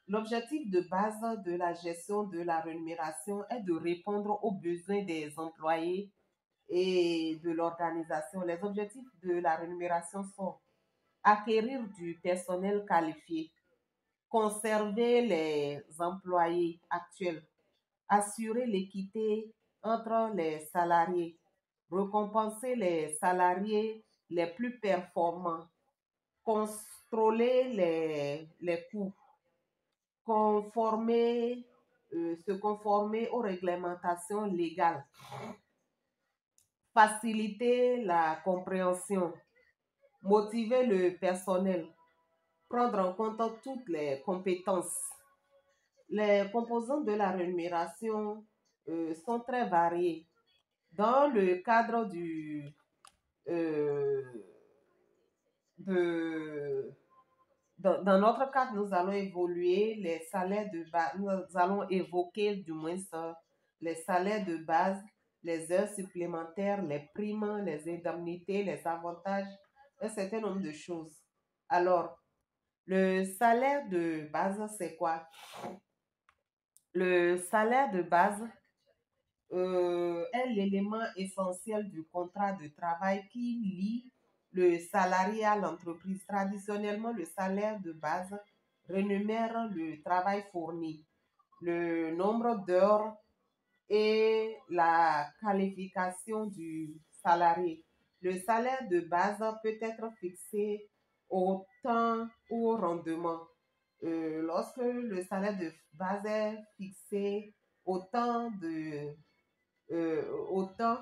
L'objectif de base de la gestion de la rémunération est de répondre aux besoins des employés et de l'organisation. Les objectifs de la rémunération sont acquérir du personnel qualifié, conserver les employés actuels, assurer l'équité entre les salariés, récompenser les salariés les plus performants, contrôler les coûts, se conformer aux réglementations légales, faciliter la compréhension, motiver le personnel, prendre en compte toutes les compétences. Les composants de la rémunération sont très variés. Dans le cadre dans notre cadre, nous allons évoluer les salaires de base, nous allons évoquer du moins ça, les salaires de base, les heures supplémentaires, les primes, les indemnités, les avantages, un certain nombre de choses. Alors, le salaire de base, c'est quoi? Le salaire de base est l'élément essentiel du contrat de travail qui lie le salarié à l'entreprise. Traditionnellement, le salaire de base rémunère le travail fourni, le nombre d'heures et la qualification du salarié. Le salaire de base peut être fixé au temps ou au rendement. Lorsque le salaire de base est fixé au temps autant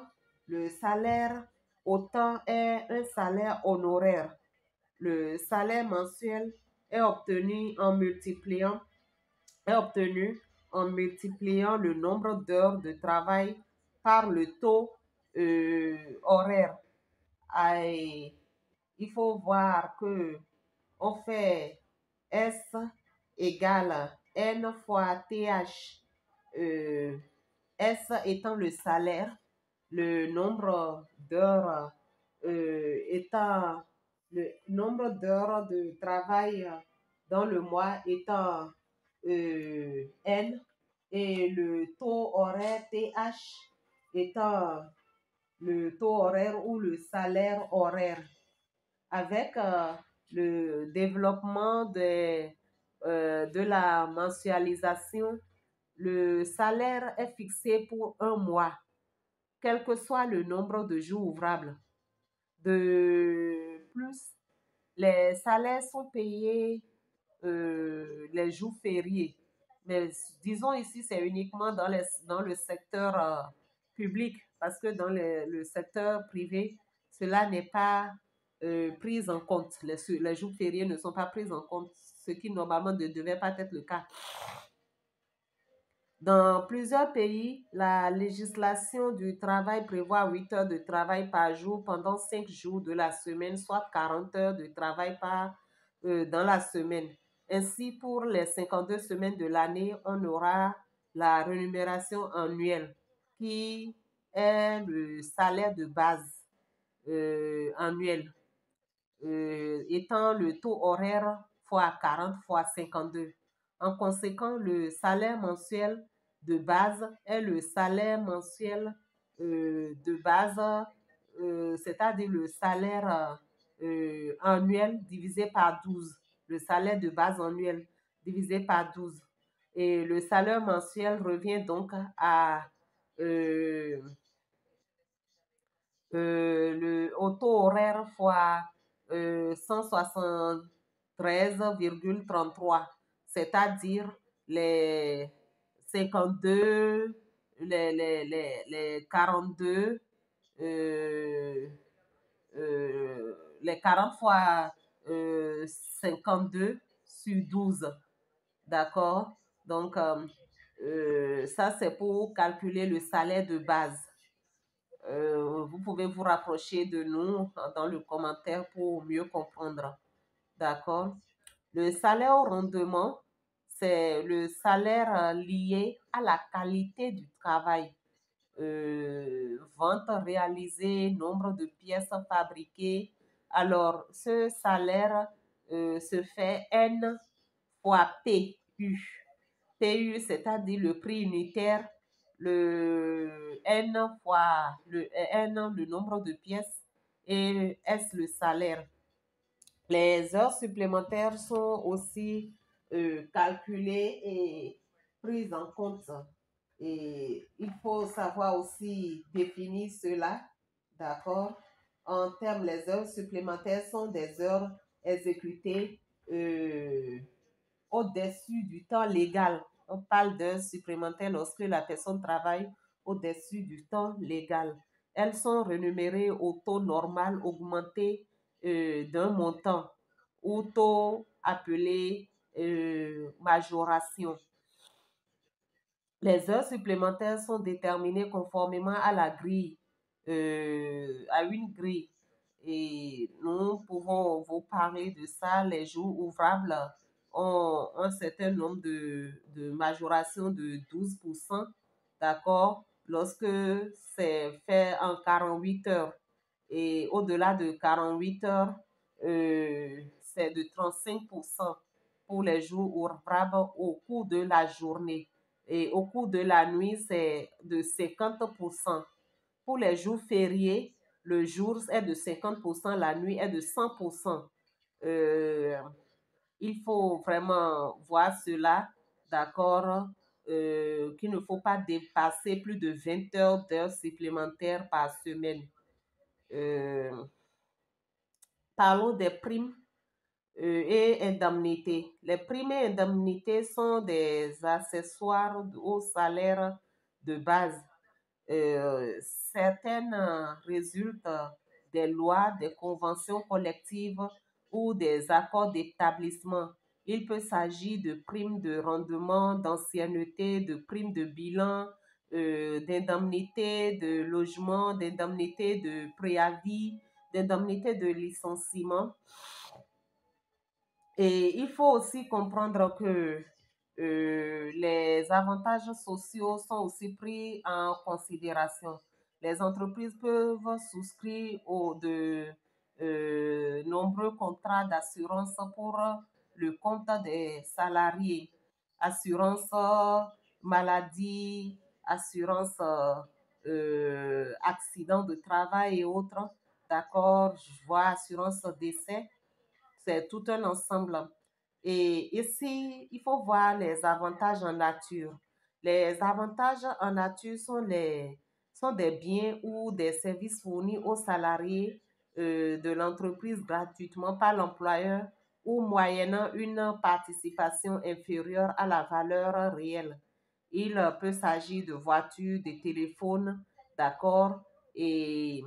le salaire, autant est un salaire honoraire. Le salaire mensuel est obtenu en multipliant le nombre d'heures de travail par le taux horaire. Il faut voir que on fait S égale N fois TH. S étant le salaire, le nombre d'heures étant le nombre d'heures de travail dans le mois étant N et le taux horaire TH étant le taux horaire ou le salaire horaire. Avec le développement de la mensualisation, le salaire est fixé pour un mois, quel que soit le nombre de jours ouvrables. De plus, les salaires sont payés les jours fériés. Mais disons ici, c'est uniquement dans le secteur public, parce que dans le secteur privé, cela n'est pas pris en compte. Les jours fériés ne sont pas pris en compte, ce qui normalement ne devait pas être le cas. Dans plusieurs pays, la législation du travail prévoit 8 heures de travail par jour pendant 5 jours de la semaine, soit 40 heures de travail dans la semaine. Ainsi, pour les 52 semaines de l'année, on aura la rémunération annuelle qui est le salaire de base annuel, étant le taux horaire fois 40 fois 52. En conséquent, le salaire mensuel de base est le salaire mensuel de base, c'est-à-dire le salaire annuel divisé par 12. Le salaire de base annuel divisé par 12. Et le salaire mensuel revient donc à au taux horaire fois 173,33, c'est-à-dire les 52, les 42, les 40 fois 52 sur 12. D'accord? Donc, ça, c'est pour calculer le salaire de base. Vous pouvez vous rapprocher de nous dans le commentaire pour mieux comprendre. D'accord? Le salaire au rendement, c'est le salaire lié à la qualité du travail. Vente réalisée, nombre de pièces fabriquées. Alors, ce salaire se fait N fois PU. PU, c'est-à-dire le prix unitaire, le N fois le N, le nombre de pièces, et S, le salaire. Les heures supplémentaires sont aussi calculées et prises en compte. Et il faut savoir aussi définir cela, d'accord? En termes, les heures supplémentaires sont des heures exécutées au-dessus du temps légal. On parle d'heures supplémentaires lorsque la personne travaille au-dessus du temps légal. Elles sont rémunérées au taux normal augmenté d'un montant ou taux appelé majoration. Les heures supplémentaires sont déterminées conformément à la grille, à une grille. Et nous pouvons vous parler de ça. Les jours ouvrables ont un certain nombre de majorations de 12%, d'accord, lorsque c'est fait en 48 heures. Et au-delà de 48 heures, c'est de 35% pour les jours ouvrables au cours de la journée. Et au cours de la nuit, c'est de 50%. Pour les jours fériés, le jour est de 50%, la nuit est de 100%. Il faut vraiment voir cela, d'accord, qu'il ne faut pas dépasser plus de 20 heures d'heures supplémentaires par semaine. Parlons des primes et indemnités. Les primes et indemnités sont des accessoires au salaire de base. Certaines résultent des lois, des conventions collectives ou des accords d'établissement. Il peut s'agir de primes de rendement, d'ancienneté, de primes de bilan, d'indemnités de logement, d'indemnités de préavis, d'indemnités de licenciement. Et il faut aussi comprendre que les avantages sociaux sont aussi pris en considération. Les entreprises peuvent souscrire de nombreux contrats d'assurance pour le compte des salariés. Assurance maladie, assurance accident de travail et autres. D'accord, je vois assurance décès, c'est tout un ensemble. Et ici, il faut voir les avantages en nature. Les avantages en nature sont des biens ou des services fournis aux salariés de l'entreprise gratuitement par l'employeur ou moyennant une participation inférieure à la valeur réelle. Il peut s'agir de voitures, de téléphones, d'accord, et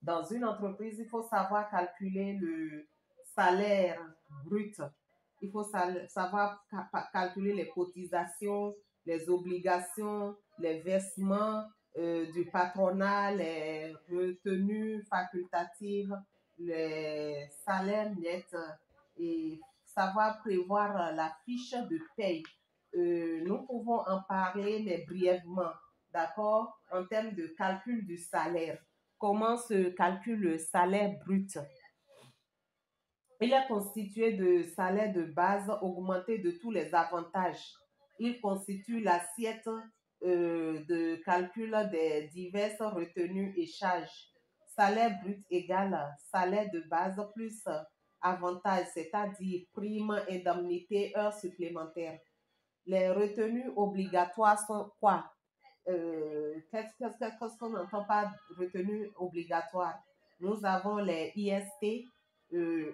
dans une entreprise, il faut savoir calculer le salaire brut. Il faut savoir calculer les cotisations, les obligations, les versements du patronat, les retenues facultatives, les salaires nets et savoir prévoir la fiche de paye. Nous pouvons en parler, mais brièvement, d'accord, en termes de calcul du salaire. Comment se calcule le salaire brut? Il est constitué de salaire de base augmenté de tous les avantages. Il constitue l'assiette de calcul des diverses retenues et charges. Salaire brut égale salaire de base plus avantage, c'est-à-dire prime, indemnité, heures supplémentaires. Les retenues obligatoires sont quoi? Qu'est-ce qu'on entend par retenue obligatoire? Nous avons les IST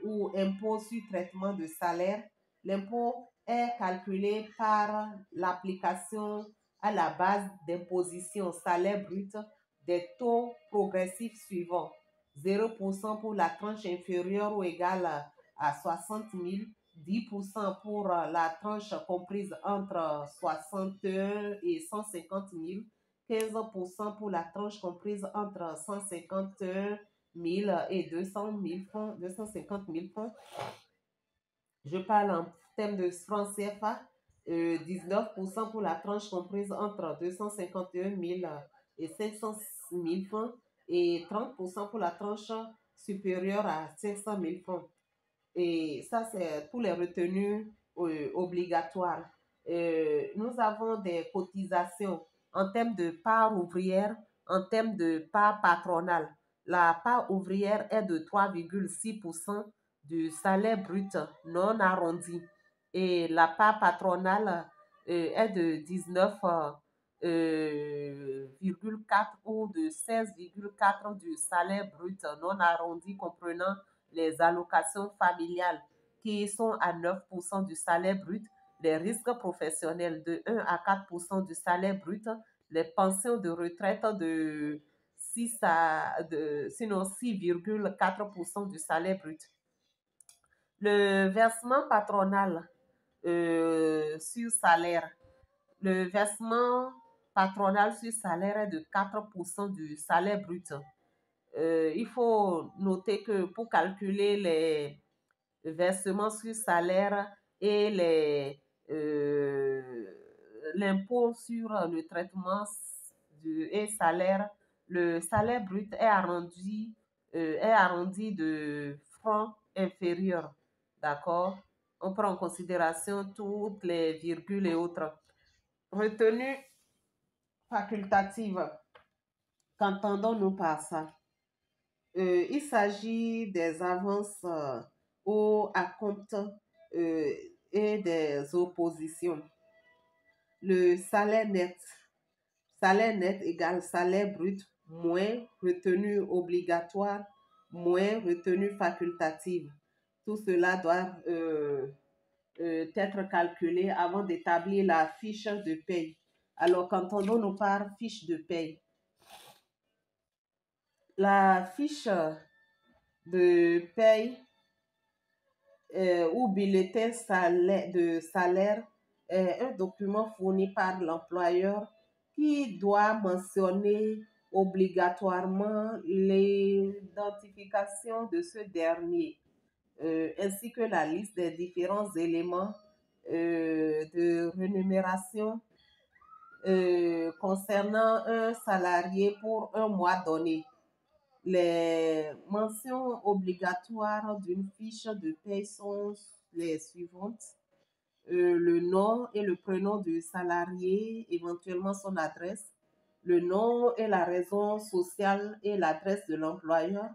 ou impôts sur traitement de salaire. L'impôt est calculé par l'application à la base d'imposition salaire brut des taux progressifs suivants. 0% pour la tranche inférieure ou égale à 60 000, 10% pour la tranche comprise entre 61 et 150 000, 15% pour la tranche comprise entre 151 000 et 200 000 francs, 250 000 francs. Je parle en termes de francs CFA, 19% pour la tranche comprise entre 251 000 et 500 000 francs et 30% pour la tranche supérieure à 500 000 francs. Et ça, c'est pour les retenues obligatoires. Nous avons des cotisations en termes de part ouvrière, en termes de part patronale. La part ouvrière est de 3,6% du salaire brut non arrondi. Et la part patronale est de 19,4 ou de 16,4 du salaire brut non arrondi comprenant les allocations familiales qui sont à 9% du salaire brut, les risques professionnels de 1 à 4% du salaire brut, les pensions de retraite de 6,4% du salaire brut. Le versement patronal sur salaire. Le versement patronal sur salaire est de 4% du salaire brut. Il faut noter que pour calculer les versements sur salaire et l'impôt sur le traitement et salaire, le salaire brut est arrondi de francs inférieurs. D'accord? On prend en considération toutes les virgules et autres. Retenue facultative. Qu'entendons-nous par ça? Il s'agit des avances au acompte et des oppositions. Le salaire net. Salaire net égale salaire brut moins retenue obligatoire moins retenue facultative. Tout cela doit être calculé avant d'établir la fiche de paye. Alors, qu'entendons-nous par fiche de paye? La fiche de paye ou bulletin de salaire est un document fourni par l'employeur qui doit mentionner obligatoirement l'identification de ce dernier. ainsi que la liste des différents éléments de rémunération concernant un salarié pour un mois donné. Les mentions obligatoires d'une fiche de paie sont les suivantes. Le nom et le prénom du salarié, éventuellement son adresse, le nom et la raison sociale et l'adresse de l'employeur,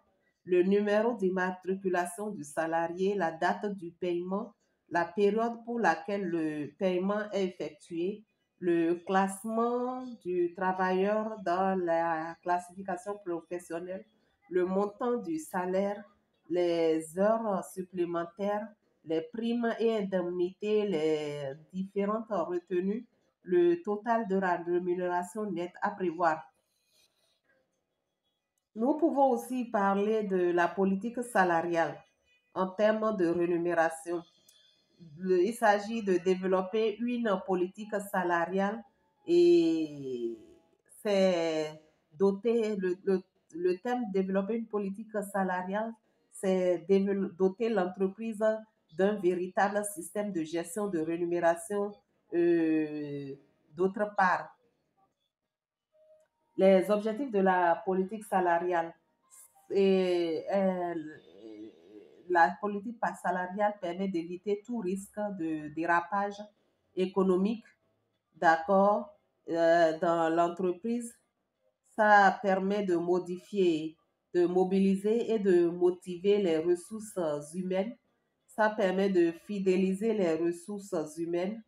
le numéro d'immatriculation du salarié, la date du paiement, la période pour laquelle le paiement est effectué, le classement du travailleur dans la classification professionnelle, le montant du salaire, les heures supplémentaires, les primes et indemnités, les différentes retenues, le total de la rémunération nette à prévoir. Nous pouvons aussi parler de la politique salariale en termes de rémunération. Il s'agit de développer une politique salariale et c'est doter le thème développer une politique salariale, c'est doter l'entreprise d'un véritable système de gestion de rémunération. D'autre part, les objectifs de la politique salariale. La politique salariale permet d'éviter tout risque de dérapage économique, d'accord, dans l'entreprise. Ça permet de modifier, de mobiliser et de motiver les ressources humaines. Ça permet de fidéliser les ressources humaines.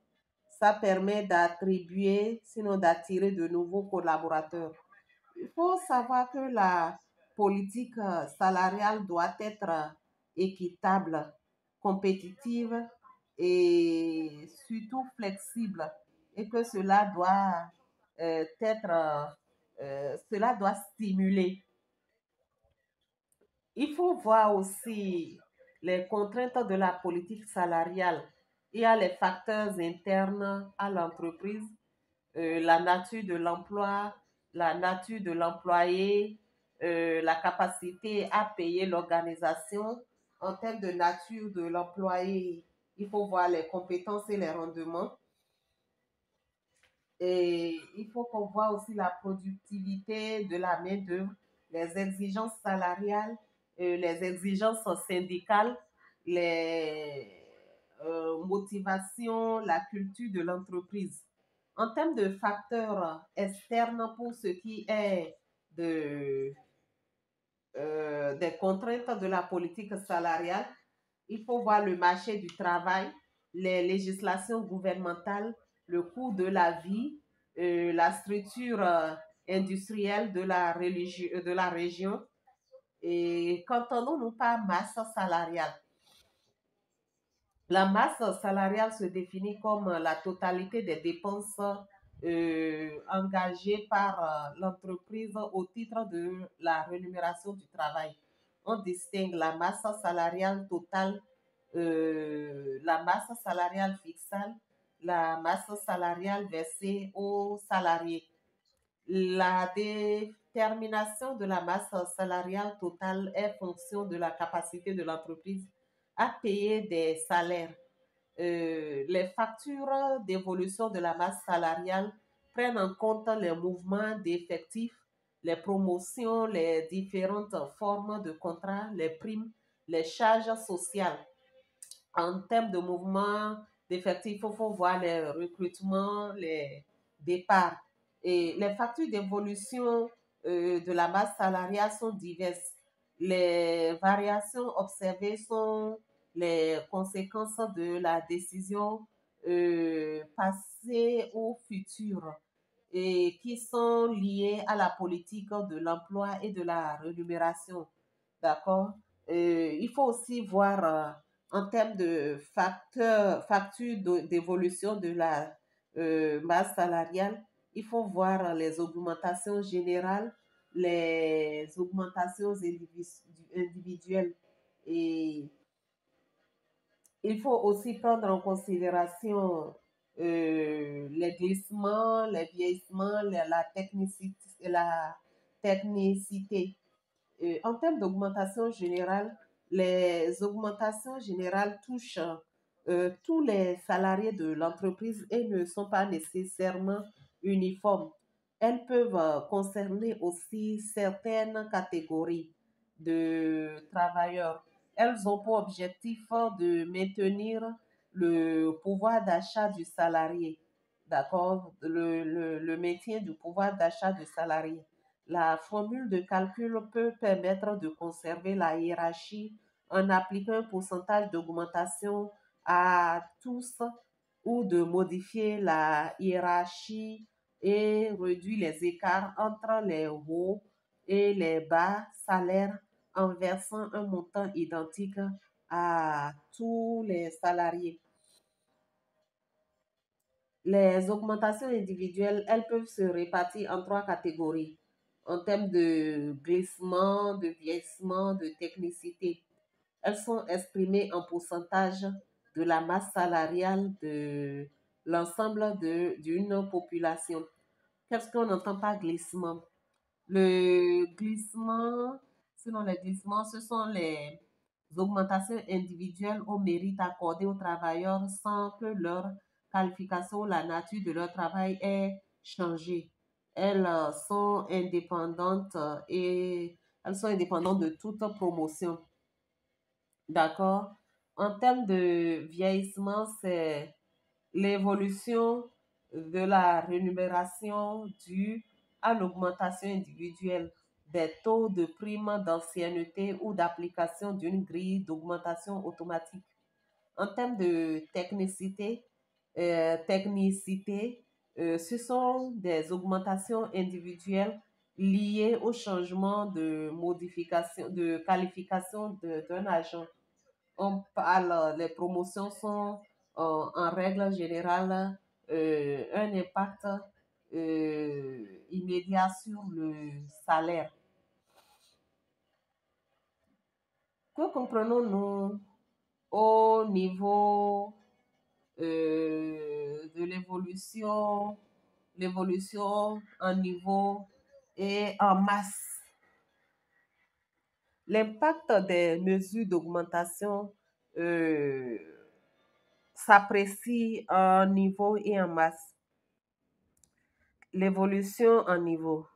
Ça permet d'attribuer, sinon d'attirer de nouveaux collaborateurs. Il faut savoir que la politique salariale doit être équitable, compétitive et surtout flexible et que cela doit stimuler. Il faut voir aussi les contraintes de la politique salariale. Il y a les facteurs internes à l'entreprise, la nature de l'emploi, la nature de l'employé, la capacité à payer l'organisation. En termes de nature de l'employé, il faut voir les compétences et les rendements. Et il faut qu'on voit aussi la productivité de la main-d'œuvre, les exigences salariales, les exigences syndicales, les motivations, la culture de l'entreprise. En termes de facteurs externes pour ce qui est des contraintes de la politique salariale, il faut voir le marché du travail, les législations gouvernementales, le coût de la vie, la structure industrielle de la région. Et qu'entendons-nous par masse salariale? La masse salariale se définit comme la totalité des dépenses engagées par l'entreprise au titre de la rémunération du travail. On distingue la masse salariale totale, la masse salariale fixale, la masse salariale versée aux salariés. La détermination de la masse salariale totale est fonction de la capacité de l'entreprise à payer des salaires. Les factures d'évolution de la masse salariale prennent en compte les mouvements d'effectifs, les promotions, les différentes formes de contrats, les primes, les charges sociales. En termes de mouvement d'effectifs, il faut voir les recrutements, les départs. Et les factures d'évolution de la masse salariale sont diverses. Les variations observées sont les conséquences de la décision passée ou future et qui sont liées à la politique de l'emploi et de la rémunération. D'accord? Il faut aussi voir en termes de factures d'évolution de la masse salariale, il faut voir les augmentations générales, les augmentations individuelles. Et il faut aussi prendre en considération les glissements, les vieillissements, la technicité. En termes d'augmentation générale, Les augmentations générales touchent tous les salariés de l'entreprise et ne sont pas nécessairement uniformes. Elles peuvent concerner aussi certaines catégories de travailleurs. Elles ont pour objectif de maintenir le pouvoir d'achat du salarié, d'accord, le maintien du pouvoir d'achat du salarié. La formule de calcul peut permettre de conserver la hiérarchie en appliquant un pourcentage d'augmentation à tous ou de modifier la hiérarchie et réduire les écarts entre les hauts et les bas salaires en versant un montant identique à tous les salariés. Les augmentations individuelles, elles peuvent se répartir en trois catégories en termes de glissement, de vieillissement, de technicité. Elles sont exprimées en pourcentage de la masse salariale de l'ensemble d'une population. Qu'est-ce qu'on entend par glissement? Le glissement, Selon les glissements, ce sont les augmentations individuelles au mérite accordé aux travailleurs sans que leur qualification ou la nature de leur travail ait changé. Elles sont indépendantes et elles sont indépendantes de toute promotion. D'accord? En termes de vieillissement, c'est l'évolution de la rémunération due à l'augmentation individuelle des taux de prime d'ancienneté ou d'application d'une grille d'augmentation automatique. En termes de ce sont des augmentations individuelles liées au changement de modification, de qualification d'un agent. On parle, les promotions sont en règle générale un impact immédiat sur le salaire. Que comprenons-nous au niveau de l'évolution en niveau et en masse? L'impact des mesures d'augmentation euh, s'apprécie en niveau et en masse. L'évolution en niveau,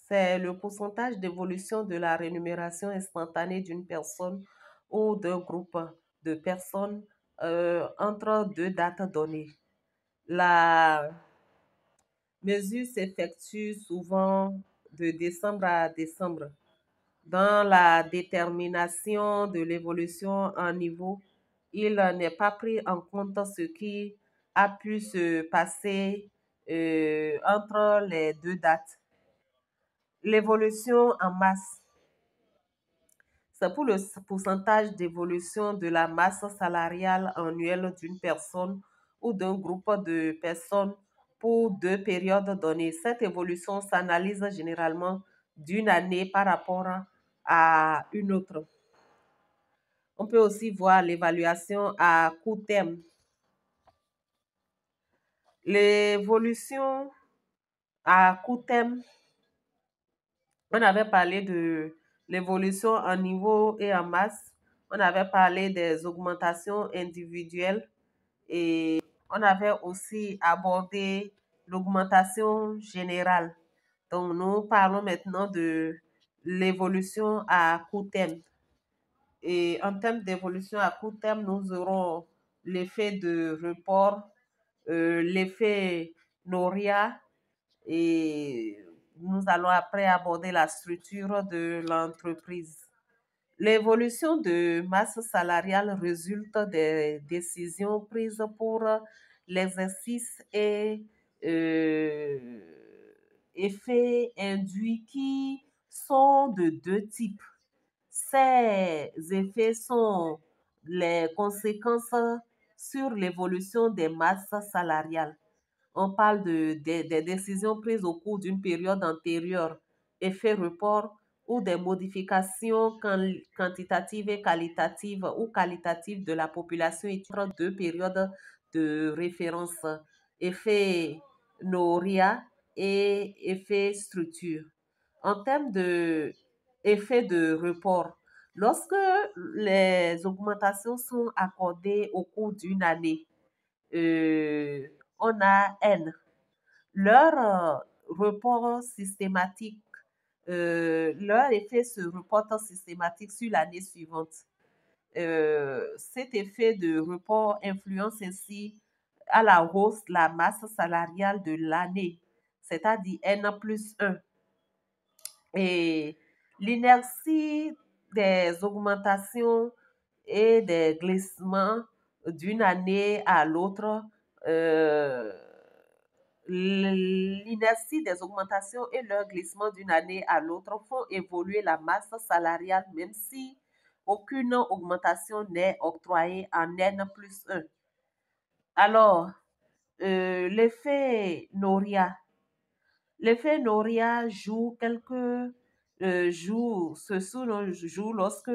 c'est le pourcentage d'évolution de la rémunération instantanée d'une personne ou d'un groupe de personnes entre deux dates données. La mesure s'effectue souvent de décembre à décembre. Dans la détermination de l'évolution en niveau, il n'est pas pris en compte ce qui a pu se passer entre les deux dates. L'évolution en masse, c'est pour le pourcentage d'évolution de la masse salariale annuelle d'une personne ou d'un groupe de personnes pour deux périodes données. Cette évolution s'analyse généralement d'une année par rapport à une autre. On peut aussi voir l'évaluation à court terme. L'évolution à court terme, on avait parlé de l'évolution en niveau et en masse. On avait parlé des augmentations individuelles et on avait aussi abordé l'augmentation générale. Donc, nous parlons maintenant de l'évolution à court terme. Et en termes d'évolution à court terme, nous aurons l'effet de report, l'effet Noria et nous allons après aborder la structure de l'entreprise. L'évolution de masse salariale résulte des décisions prises pour l'exercice et euh, effets induits qui sont de deux types. Ces effets sont les conséquences sur l'évolution des masses salariales. On parle des décisions prises au cours d'une période antérieure, effet report ou des modifications quantitatives et qualitatives ou qualitatives de la population étudiant deux périodes de référence, effet Noria et effet structure. En termes de effet de report. Lorsque les augmentations sont accordées au cours d'une année, euh, on a N. Leur report systématique, leur effet se reporte systématique sur l'année suivante. Cet effet de report influence ainsi à la hausse la masse salariale de l'année, c'est-à-dire N plus 1. Et l'inertie des augmentations et des glissements d'une année à l'autre, euh, l'inertie des augmentations et leur glissement d'une année à l'autre font évoluer la masse salariale même si aucune augmentation n'est octroyée en N plus 1. Alors, l'effet Noria. L'effet Noria joue quelques jours, joue lorsque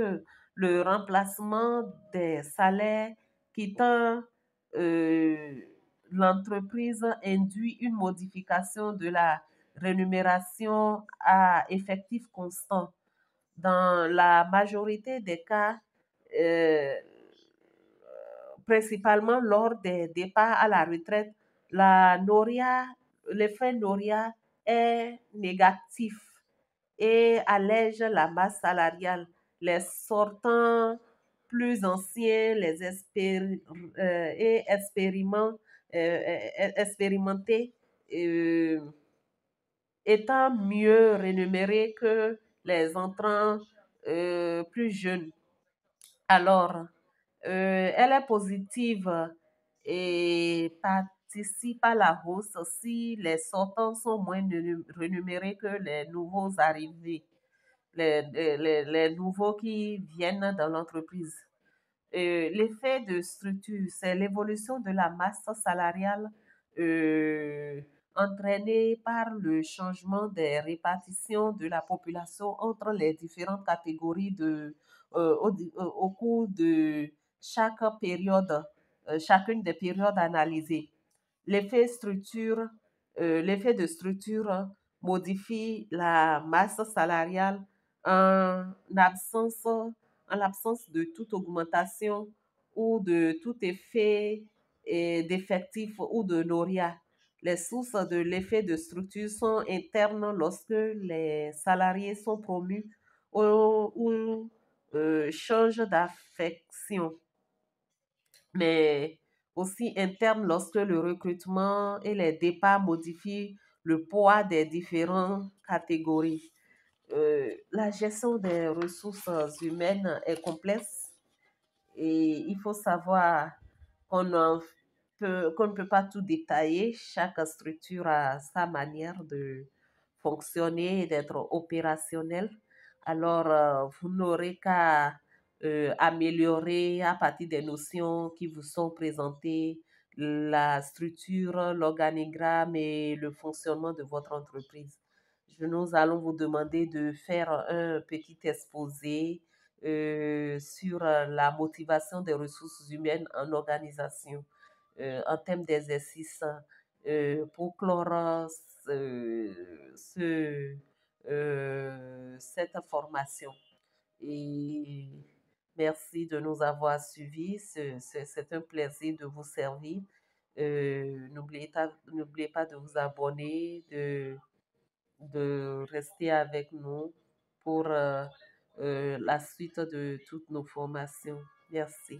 le remplacement des salaires quittant euh, l'entreprise induit une modification de la rémunération à effectif constant. Dans la majorité des cas, euh, principalement lors des départs à la retraite, la Noria, l'effet Noria est négatif et allège la masse salariale. Les sortants plus anciens, et expérimentés étant mieux rémunérés que les entrants plus jeunes. Alors, elle est positive et participe à la hausse si les sortants sont moins rémunérés que les nouveaux arrivés, les nouveaux qui viennent dans l'entreprise. L'effet de structure, c'est l'évolution de la masse salariale euh, entraînée par le changement des répartitions de la population entre les différentes catégories au cours de chaque période, chacune des périodes analysées. L'effet structure, l'effet de structure modifie la masse salariale en absence, en l'absence de toute augmentation ou de tout effet d'effectif ou de noria. Les sources de l'effet de structure sont internes lorsque les salariés sont promus ou changent d'affection, mais aussi interne lorsque le recrutement et les départs modifient le poids des différentes catégories. La gestion des ressources humaines est complexe et il faut savoir qu'on qu'on ne peut pas tout détailler. Chaque structure a sa manière de fonctionner et d'être opérationnelle. Alors, vous n'aurez qu'à améliorer à partir des notions qui vous sont présentées la structure, l'organigramme et le fonctionnement de votre entreprise. Nous allons vous demander de faire un petit exposé sur la motivation des ressources humaines en organisation en thème d'exercice pour clore cette formation. Et merci de nous avoir suivis. C'est un plaisir de vous servir. N'oubliez pas de vous abonner, de rester avec nous pour la suite de toutes nos formations. Merci.